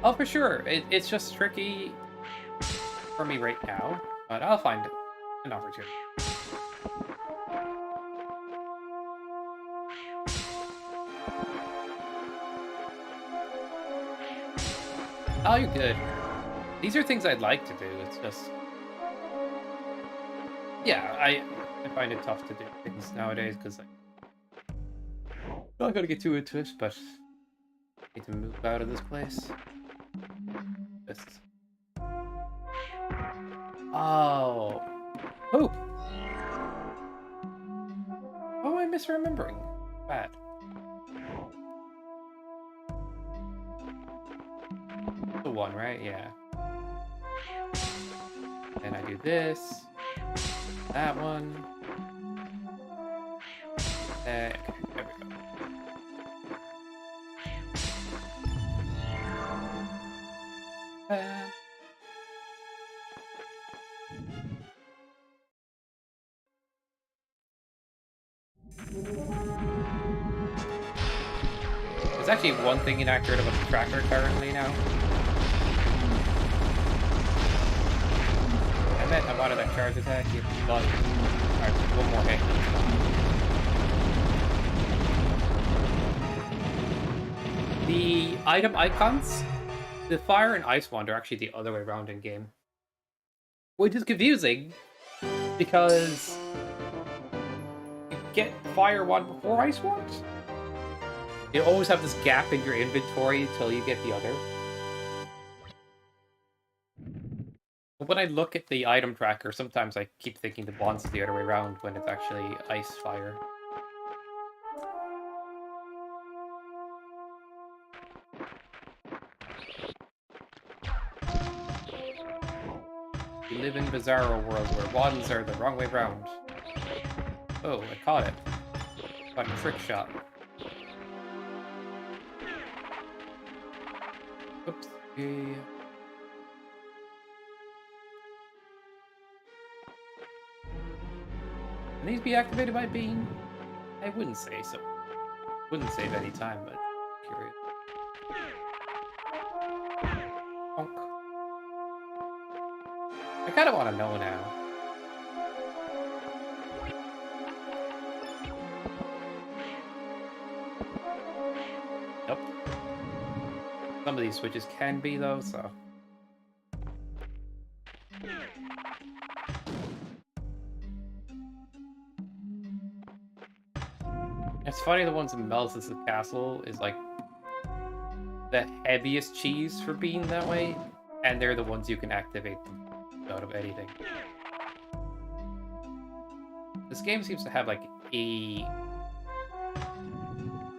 Oh, for sure. It's just tricky for me right now, but I'll find an opportunity. Oh, you're good. These are things I'd like to do. It's just... Yeah, I find it tough to do things nowadays, because like... I'm not gonna get too into it, but... I need to move out of this place. Just... Oh... Poop! Oh, am I misremembering? Bad. The one, right? Yeah. And I do this. That one. Okay, there we go. There's actually one thing inaccurate about the tracker currently now. I meant I wanted that charge attack, but alright, one more hit. The item icons, the fire and ice wand are actually the other way around in game. Which is confusing, because you get fire wand before ice wand. You always have this gap in your inventory until you get the other. But when I look at the item tracker, sometimes I keep thinking the wand's the other way around when it's actually ice fire. We live in Bizarro world where wands are the wrong way round. Oh, I caught it. Got a trick shot. Oops. Can these be activated by Bean? I wouldn't say so. Wouldn't save any time, but curious. Honk. I kind of want to know now. Nope. Some of these switches can be, though, so... It's funny, the ones in Mel's' castle is, like, the heaviest cheese for being that way, and they're the ones you can activate them out of anything. This game seems to have, like, a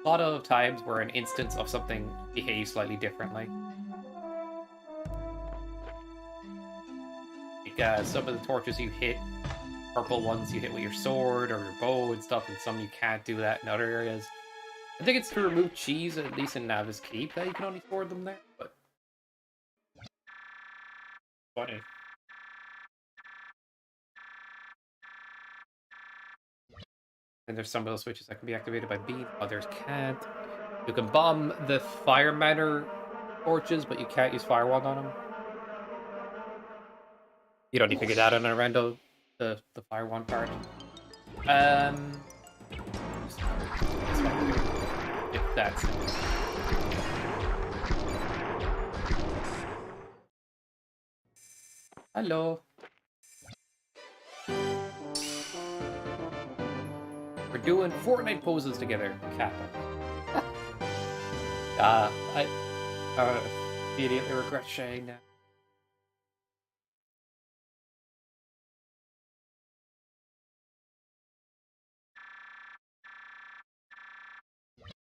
lot of times where an instance of something behaves slightly differently. like some of the torches you hit, purple ones you hit with your sword or your bow and stuff, and some you can't do that in other areas. I think it's to remove cheese, at least in Navis Keep, that you can only sword them there, but... Funny. And there's some of those switches that can be activated by B, others can't. You can bomb the fire matter torches, but you can't use fire wand on them. You don't need to figure that out on a rando, the fire wand part. If that's it. Hello. We're doing Fortnite poses together, Kappa. I immediately regret saying that.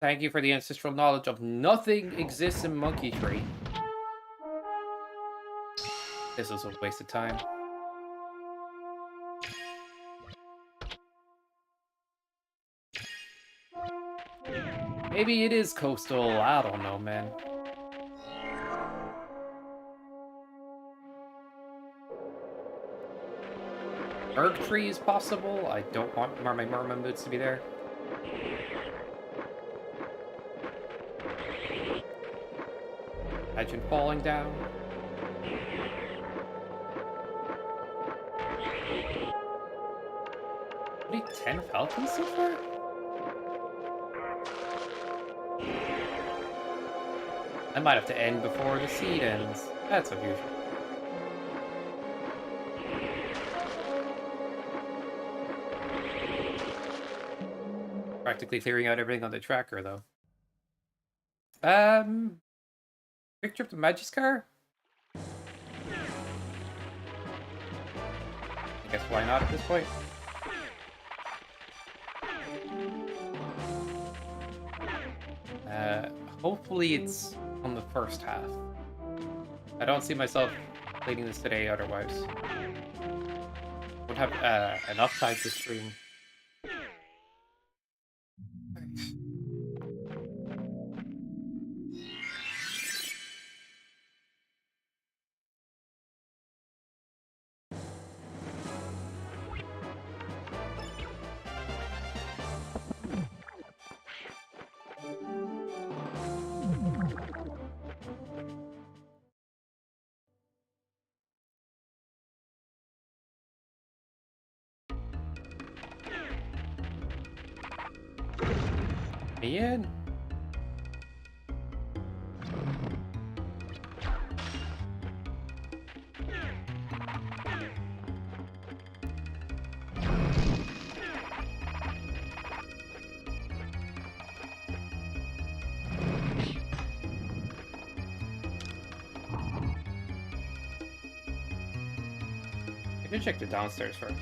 Thank you for the ancestral knowledge of nothing exists in Monkey Tree. This was a waste of time. Maybe it is coastal, I don't know, man. Berg tree is possible. I don't want my merman boots to be there. Imagine falling down. Only 10 falcons so far? I might have to end before the seed ends. That's unusual. Practically clearing out everything on the tracker, though. Quick trip to Magiskar? I guess why not at this point? Hopefully it's on the first half. I don't see myself completing this today otherwise. Would have enough time to stream. Ian? I can check the downstairs first.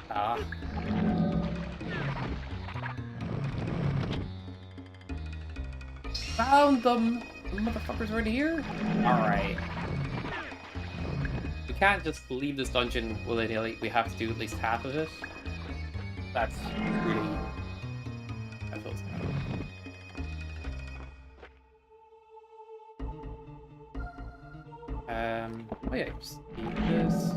Ah. Found them! The motherfuckers were in here? Alright. We can't just leave this dungeon willy-nilly. We have to do at least half of it. That's really... That feels bad. Oh yeah, just need this.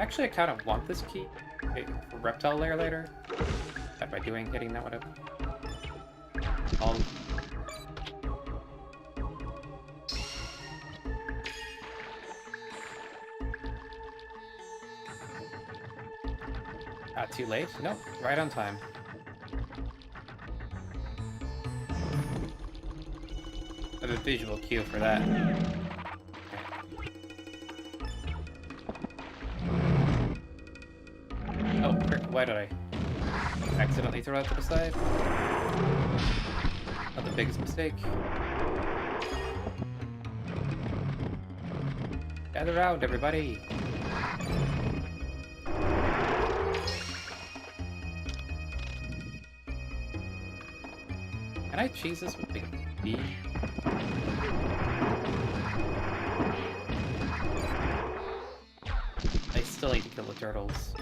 Actually, I kind of want this key for reptile layer later. That by hitting that one up. Too late? Nope, right on time. I have a visual cue for that. Oh, why did I? accidentally throw it to the side. Not the biggest mistake. Gather around, everybody. Can I cheese this with big B? I still need to kill the turtles.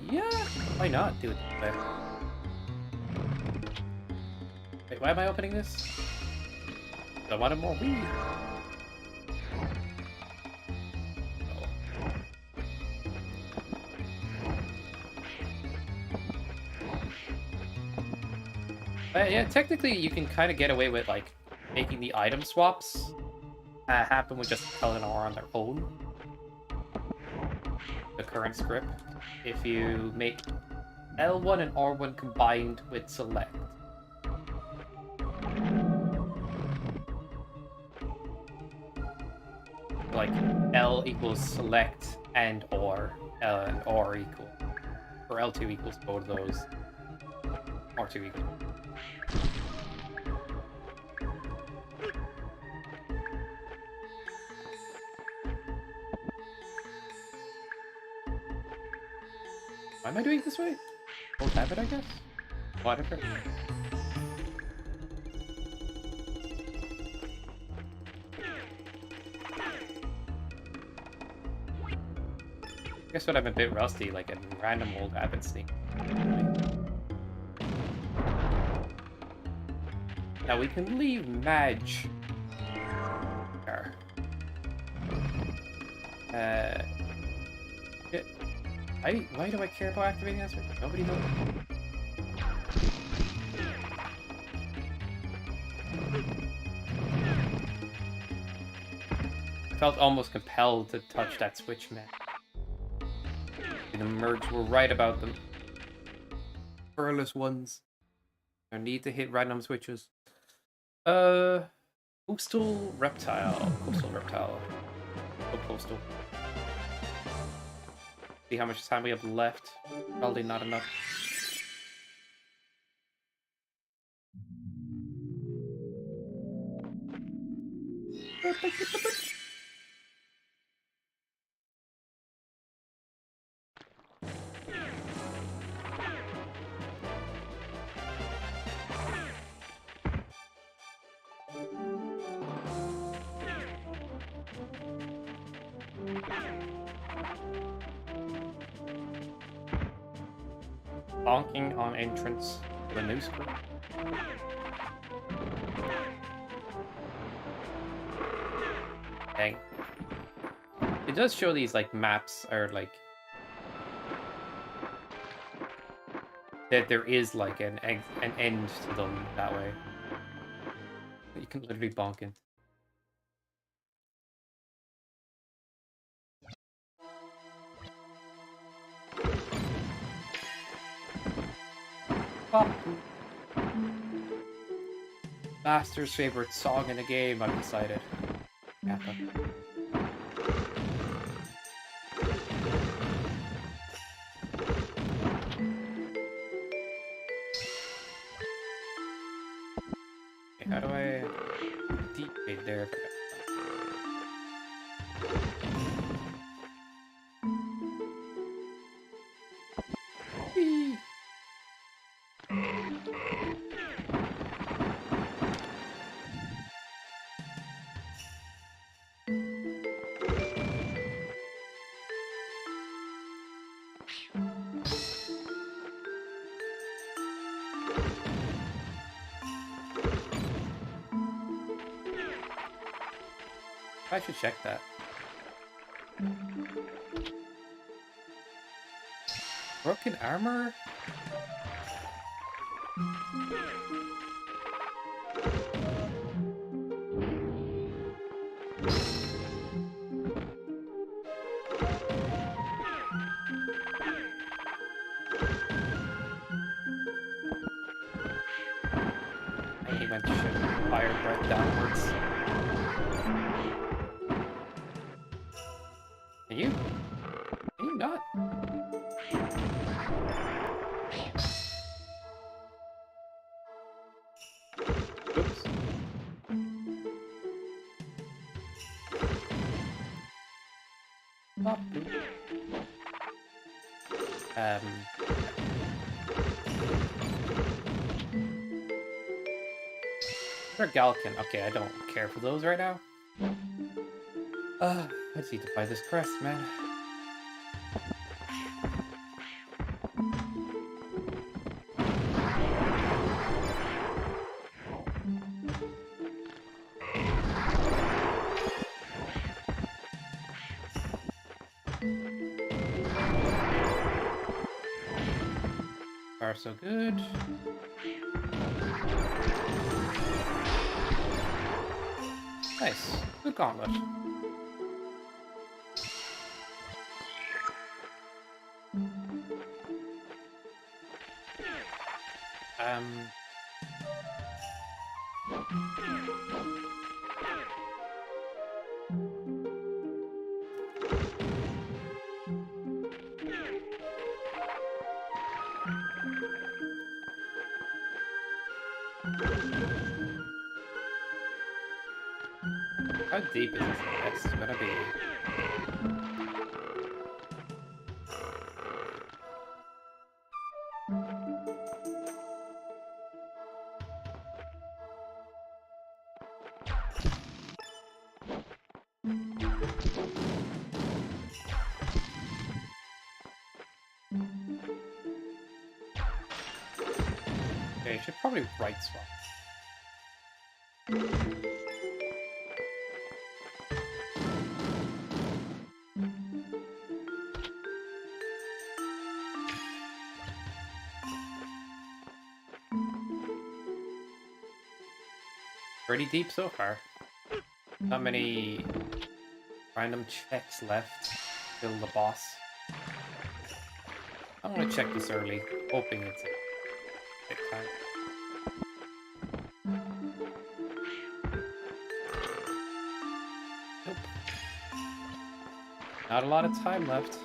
Yeah, why not do it this way? Wait, why am I opening this? I wanted more weed. Yeah, technically you can kind of get away with, like, making the item swaps happen with just Eleanor on their own. The current script. If you make L1 and R1 combined with select. Like, L equals select and or, L and R equal. Or L2 equals both of those. R2 equals. Why am I doing it this way? Old habit, I guess? Whatever. I guess when I'm a bit rusty, like a random old habit sneak. Now we can leave Madge. Why do I care about activating that switch? Nobody knows. I felt almost compelled to touch that switch, man. The merge were right about them. Furless ones. I need to hit random switches. Coastal reptile. Coastal reptile. Oh, coastal. See how much time we have left. Probably not enough. Bonking on entrance to the new script. Dang. It does show these, like, maps are, like... that there is, like, an end to them that way. You can literally bonk in. Oh. Master's favorite song in the game, I've decided. Kappa. Okay, how do I deep fade there? Whee! I should check that. Broken armor? I think he meant to shoot fire breath downwards. not. Oops. Pop. For Galkin. Okay, I don't care for those right now. I just need to buy this crest, man. Far so good. Nice. Good gauntlet. How deep is this? It's gonna be. Okay, you should probably right swap. Pretty deep so far. Not many random checks left till the boss. I'm gonna check this early, hoping it's a big time. Nope. Not a lot of time left.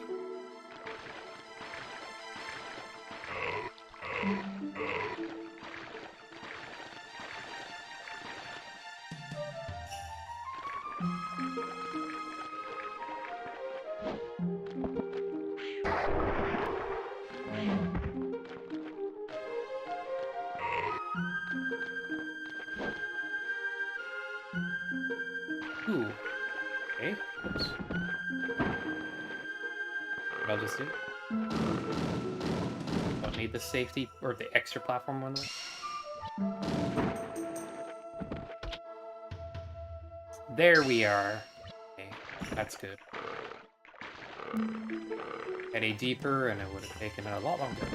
Ooh. Okay. Oops. What I'll just do. Don't need the safety or the extra platform one. There we are. Okay, that's good. Any deeper, and it would have taken a lot longer.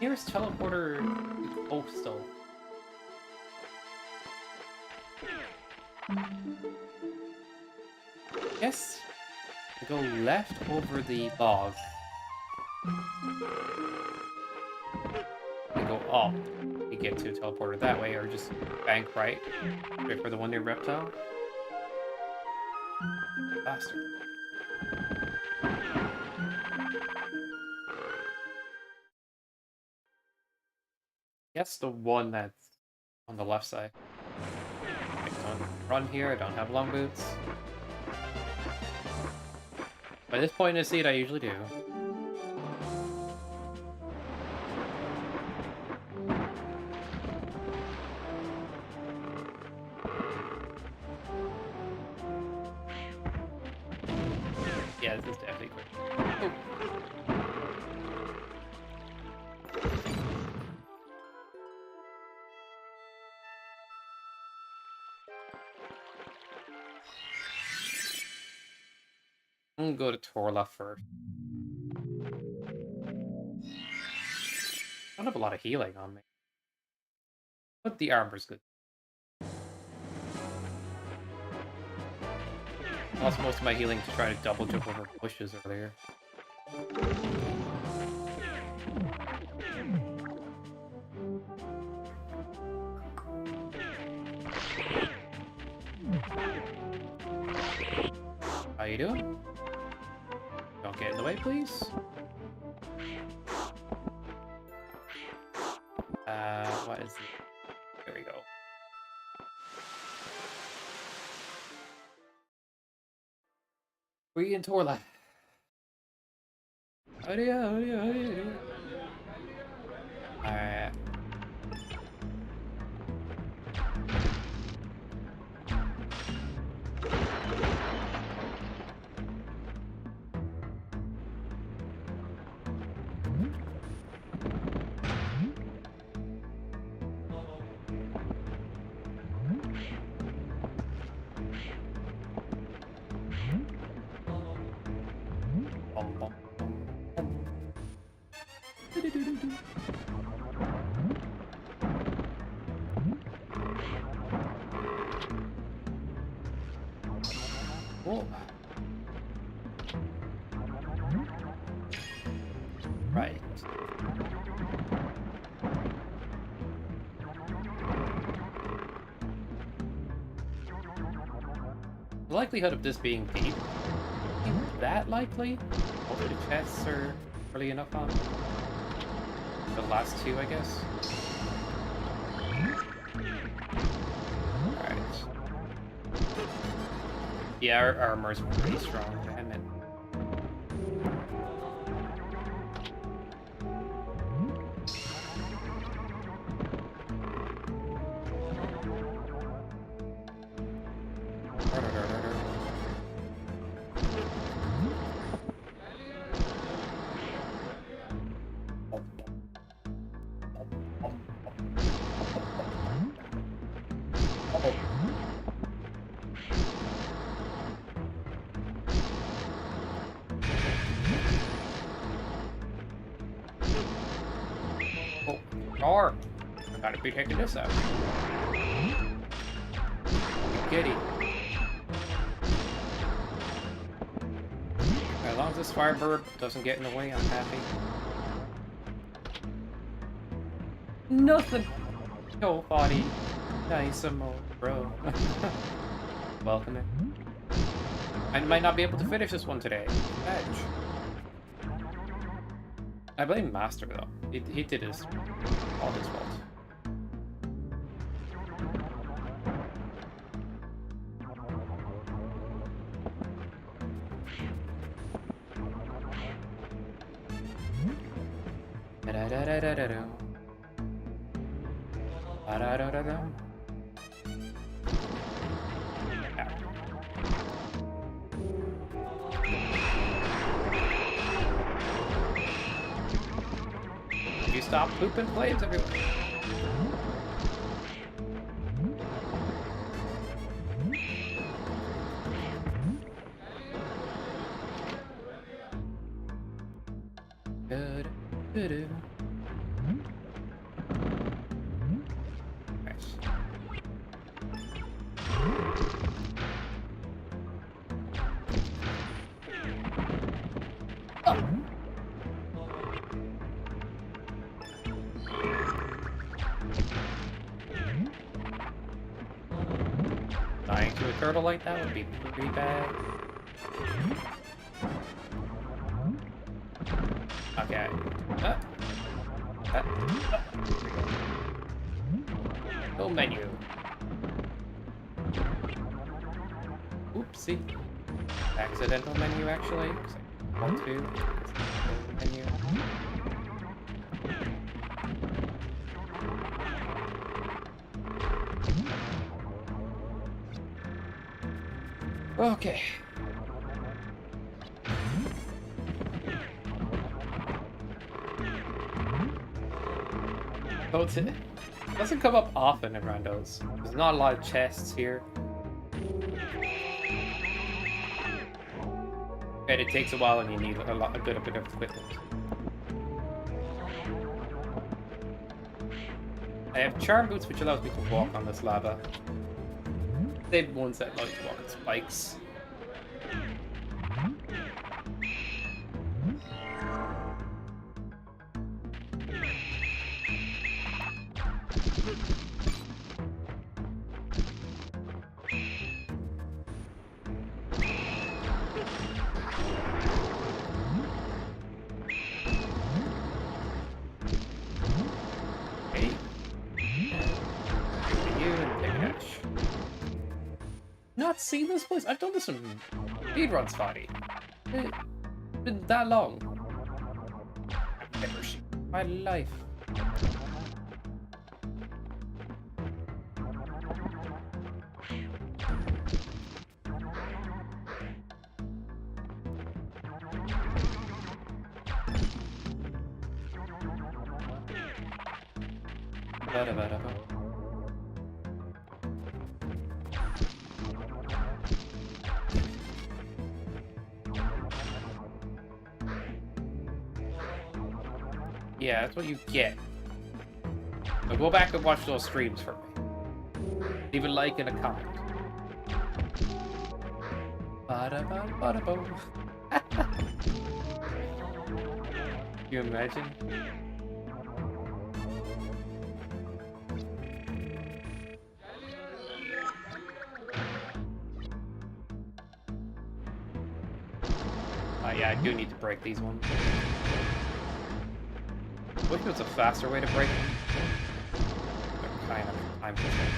Here's teleporter coastal. Yes. I go left over the log. I go up. You get to a teleporter that way, or just bank right. Wait for the one near reptile. Faster. Yes, the one that's on the left side. I don't run here, I don't have long boots. By this point in the seed, I usually do. Yeah, this is definitely quick. Oh. I'm gonna go to Torla first. I don't have a lot of healing on me. But the armor's good. I lost most of my healing to try to double jump over bushes earlier. How you doing? Don't get in the way, please. What is it? There we go. We in Torla. How do you? Alright. Cool. Right. The likelihood of this being deep isn't that likely. Hopefully the chests are early enough on. The last two, I guess. Alright. Yeah, our armor's pretty strong, damn it. I gotta be taking this out. Giddy. As long as this firebird doesn't get in the way, I'm happy. Nothing. Nobody. Nice more, bro. Welcome in. I might not be able to finish this one today. Edge. I blame Master though. He did his all his fault. You stop pooping flames everywhere. Good. Nice. Oh. Dying to a turtle like that would be pretty bad. Okay. No menu. Oopsie. Accidental menu, actually. 1, 2. Menu. Okay. Oh, it doesn't come up often in Randos. There's not a lot of chests here. And it takes a while and you need a good bit of equipment. I have charm boots, which allows me to walk on this lava. They're the ones that like to walk on spikes. Not seen this place? I've done this in speedruns, Spotty. It's been that long. I've never seen my life. Yeah, that's what you get. So go back and watch those streams for me. Leave a like and a comment. Ba-da-ba-ba-da-boom. Can you imagine? Yeah, I do need to break these ones. What if it's a faster way to break them? They're kind of time consuming.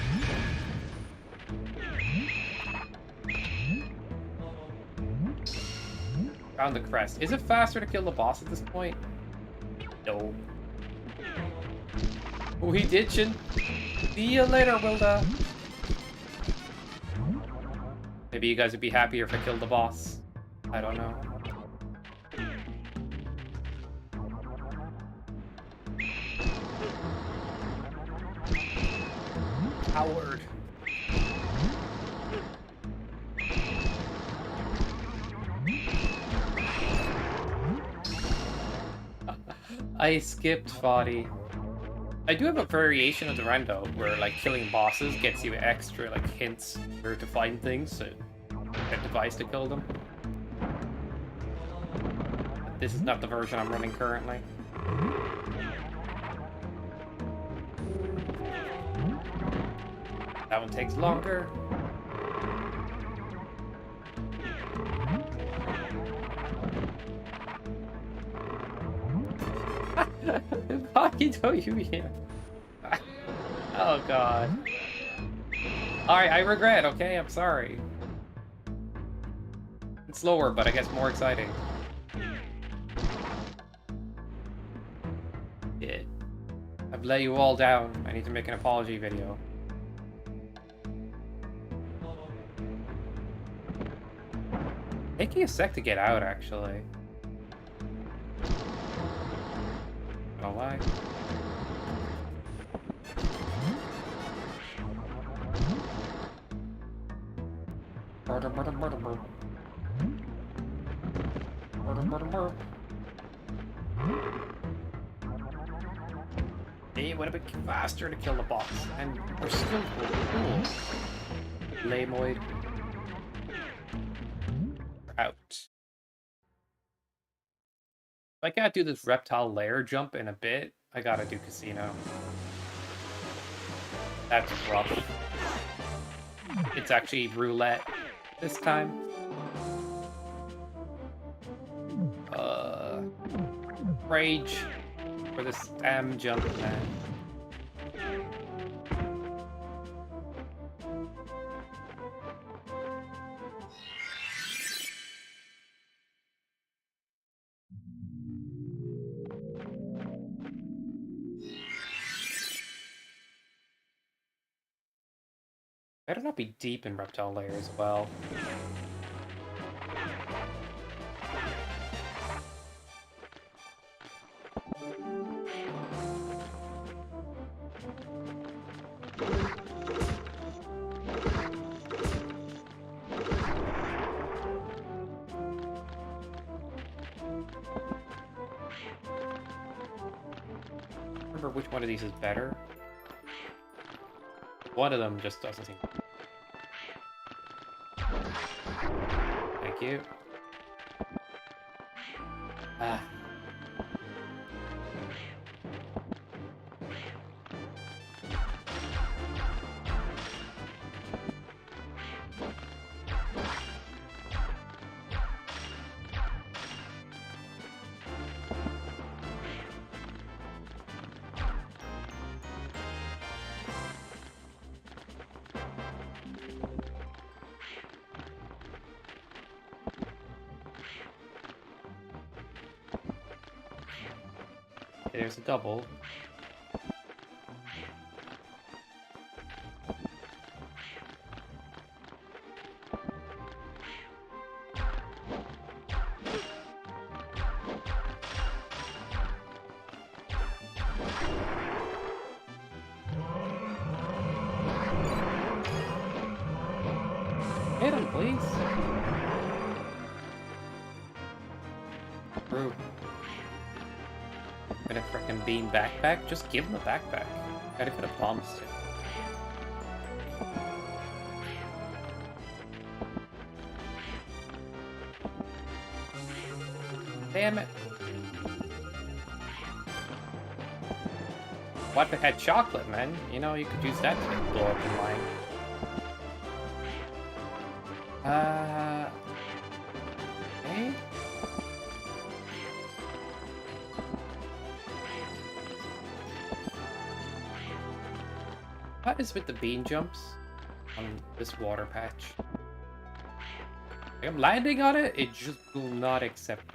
Found the crest. Is it faster to kill the boss at this point? No. Oh, he ditching. See you later, Wilda. Maybe you guys would be happier if I killed the boss. I don't know. Coward. I skipped Foddy. I do have a variation of the Rando where like killing bosses gets you extra like hints where to find things, so get device to kill them. But this is not the version I'm running currently. That one takes longer. Fucking don't you here. Oh god. Alright, I regret, okay? I'm sorry. It's slower, but I guess more exciting. Yeah. I've let you all down. I need to make an apology video. Taking a sec to get out, actually. Not gonna lie. It would have been faster to kill the boss, and we're still cool. Lamoid. Out. If I can't do this reptile lair jump in a bit, I gotta do casino. That's rough. It's actually roulette this time. Rage for this damn jump, man. Better not be deep in reptile layer as well. remember which one of these is better. One of them just doesn't seem... Thank you. Ah. There's a double. Hit him, please. True. Got a frickin' beam backpack? Just give him a backpack. Gotta put a bomb stick. Damn it. What if it had chocolate, man? You know, you could use that to blow up in line. Okay. What is with the beam jumps on this water patch? I'm landing on it, it just will not accept.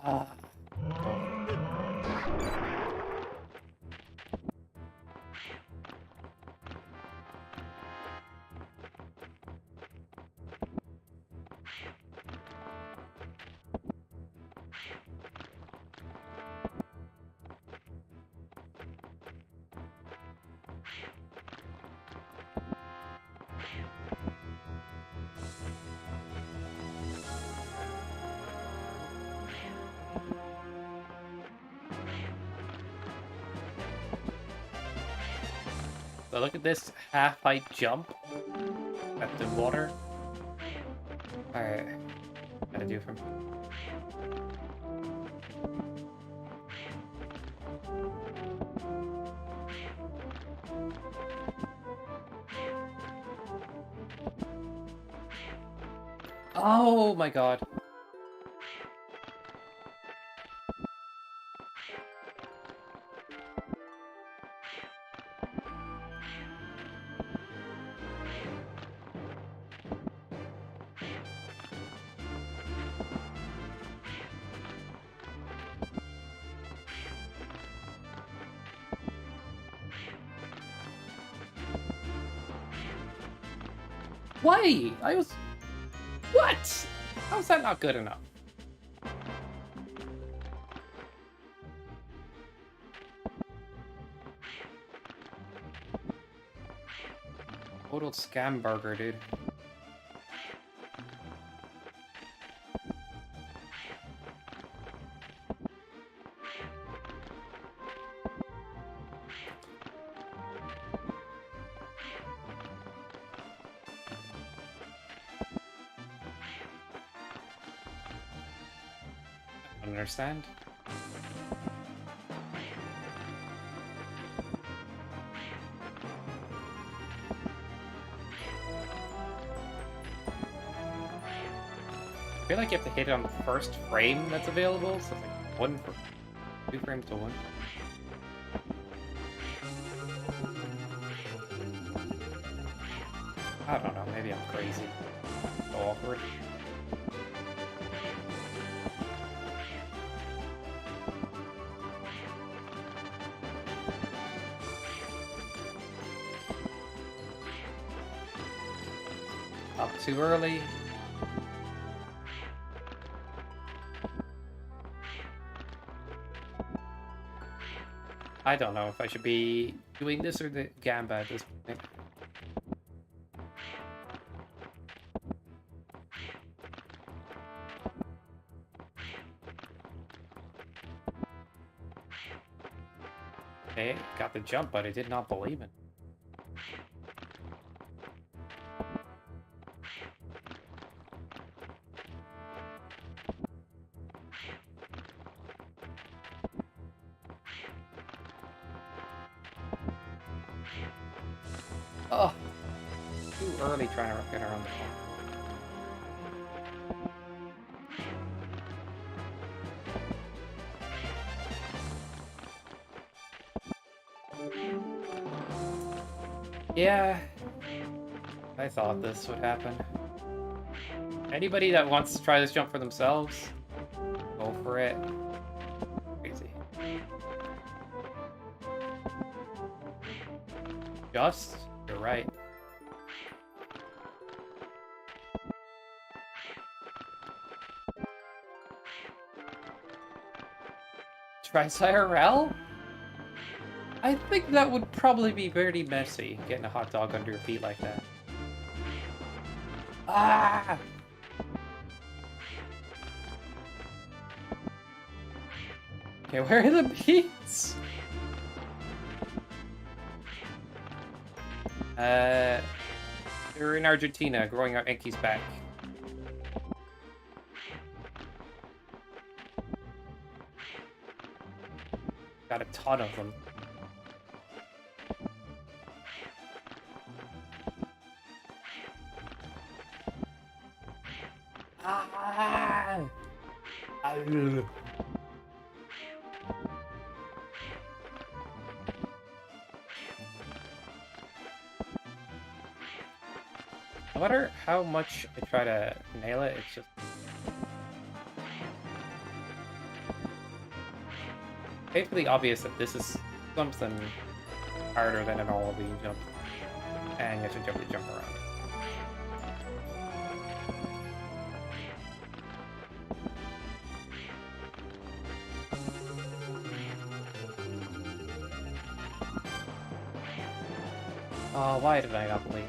Ah. So look at this half-height jump at the water. Alright, gotta do from... Oh my god. Why? I was... What? How is that not good enough? Total scam burger, dude. Understand? I feel like you have to hit it on the first frame that's available, so it's like 2 frames to 1. I don't know, maybe I'm crazy. So awkward. Up too early. I don't know if I should be doing this or the Gamba at this point. Okay, got the jump, but I did not believe it. Oh, too early trying to get around the corner. Yeah, I thought this would happen. Anybody that wants to try this jump for themselves, go for it. Crazy. Just, you're right. Try IRL? I think that would probably be very messy, getting a hot dog under your feet like that. Ah! Okay, where are the beats? They're in Argentina, growing out Enki's back. Got a ton of them. Ah! No matter how much I try to nail it, it's just painfully obvious that this is something harder than an all being jump. And you have to jump around. Oh, why did I not believe?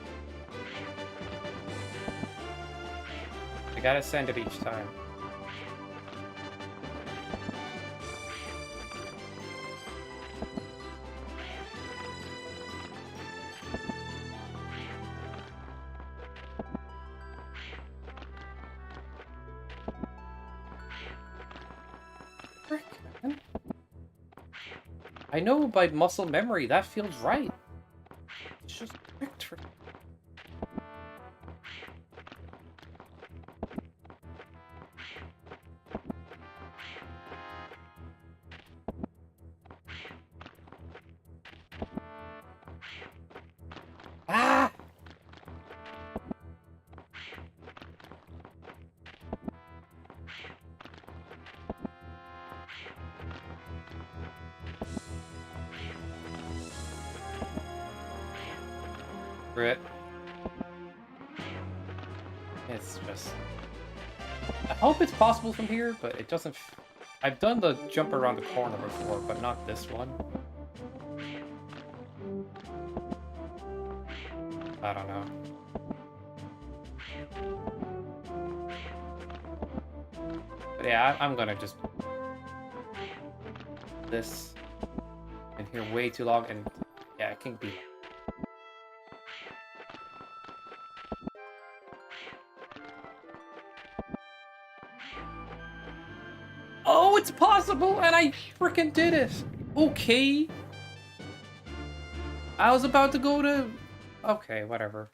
I gotta send it each time. Frick, man. I know by muscle memory that feels right. It's just victory. Ah! Rip. It's just... I hope it's possible from here, but it doesn't... I've done the jump around the corner before, but not this one. I don't know. But yeah, I'm gonna just... This... in here way too long, and yeah, it can be... Oh, it's possible, and I freaking did it! Okay! I was about to go to... Okay, whatever.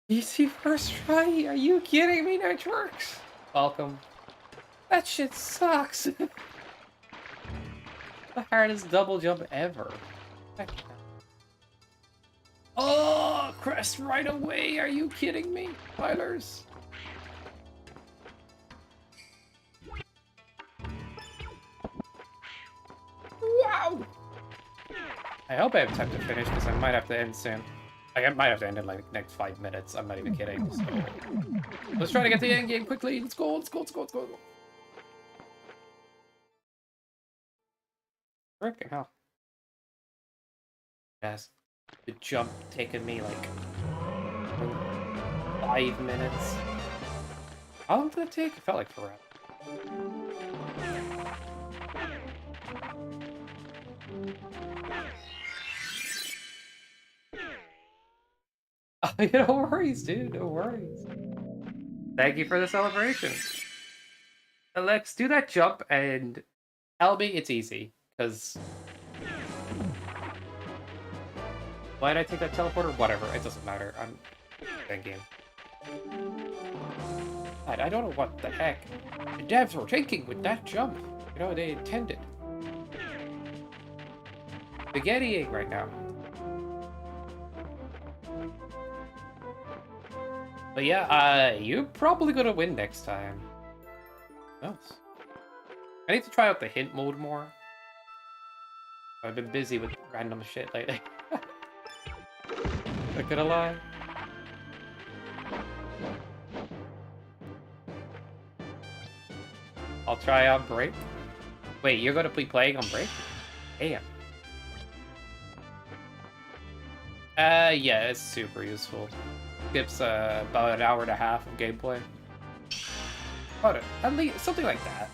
Easy first try? Are you kidding me, Networks? Welcome. That shit sucks! The hardest double jump ever. Heck yeah. Oh, crest right away! Are you kidding me, Tylers? Wow! I hope I have time to finish, because I might have to end soon. Like, I might have to end in like next 5 minutes. I'm not even kidding. So. Let's try to get the end game quickly. Let's go, let's go, let's go, let's go. Frickin' hell. Yes. The jump taking me like 5 minutes. How long did it take? It felt like forever. No worries, dude. No worries. Thank you for the celebration. Alex, do that jump and tell me it's easy. Because why did I take that teleporter? Whatever. It doesn't matter. I'm thinking. I don't know what the heck the devs were thinking with that jump. You know, they intended. Spaghettiing right now. But yeah, you're probably gonna win next time. Nice. I need to try out the hint mode more. I've been busy with random shit lately. Not gonna lie. I'll try on break. Wait, you're gonna be playing on break? Damn. Yeah, it's super useful. Skips about an hour and a half of gameplay. About it, at least something like that.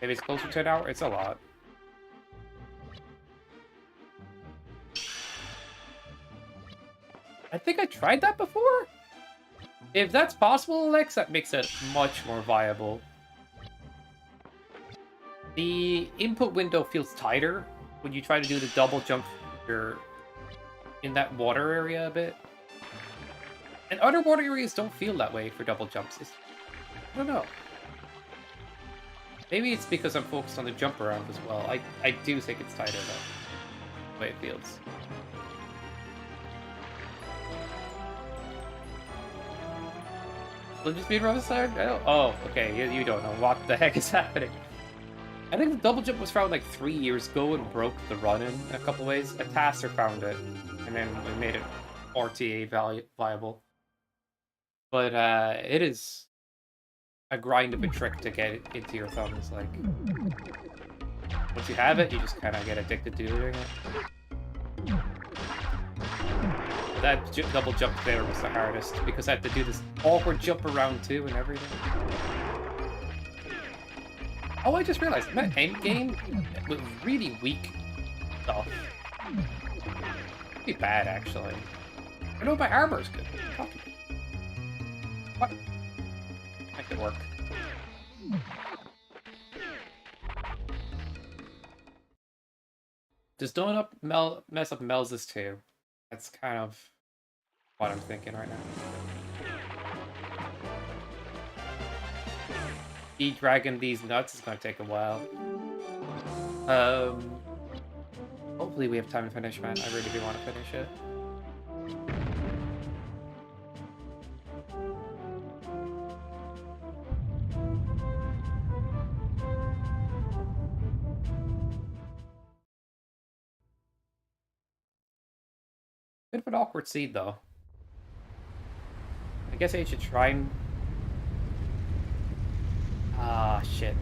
Maybe it's closer to an hour. It's a lot. I think I tried that before. If that's possible, Alex, that makes it much more viable. The input window feels tighter when you try to do the double jump. You're in that water area a bit. And other water areas don't feel that way for double jumps. I don't know. Maybe it's because I'm focused on the jump around as well. I do think it's tighter though, the way it feels. Will just be Riverside? Oh, okay, you don't know what the heck is happening. I think the double jump was found like 3 years ago and broke the run-in a couple ways. A taster found it, and then we made it RTA viable. But it is a grind of a trick to get it into your thumbs. Like, once you have it, you just kind of get addicted to doing it. But that double jump there was the hardest, because I had to do this awkward jump around too and everything. Oh, I just realized, my endgame with really weak stuff. Pretty bad, actually. I know my armor's good. What? Make it work. Does donut mess up Mel's too? That's kind of what I'm thinking right now. De-dragging these nuts is gonna take a while. Hopefully we have time to finish, man. I really do want to finish it. Bit of an awkward seed, though. I guess I should try and... Ah, shit.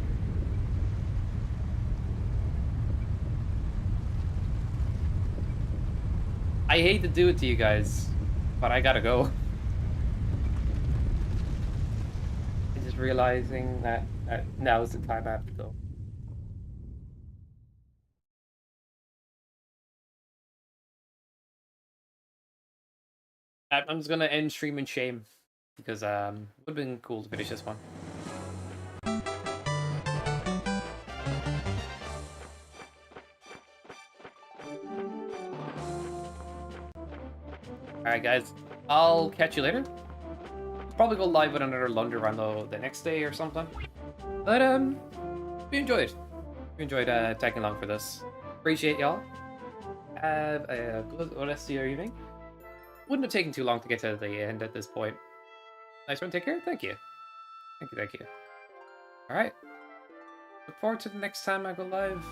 I hate to do it to you guys, but I gotta go. I'm just realizing that now is the time I have to go. I'm just gonna end stream in shame, because would have been cool to finish this one. Alright guys, I'll catch you later. Probably go live with another Lunder Rando the next day or something. But we enjoyed. We enjoyed tagging along for this. Appreciate y'all. Have a good rest of your evening. Wouldn't have taken too long to get to the end at this point. Nice one, take care. Thank you. Thank you. Alright. Look forward to the next time I go live.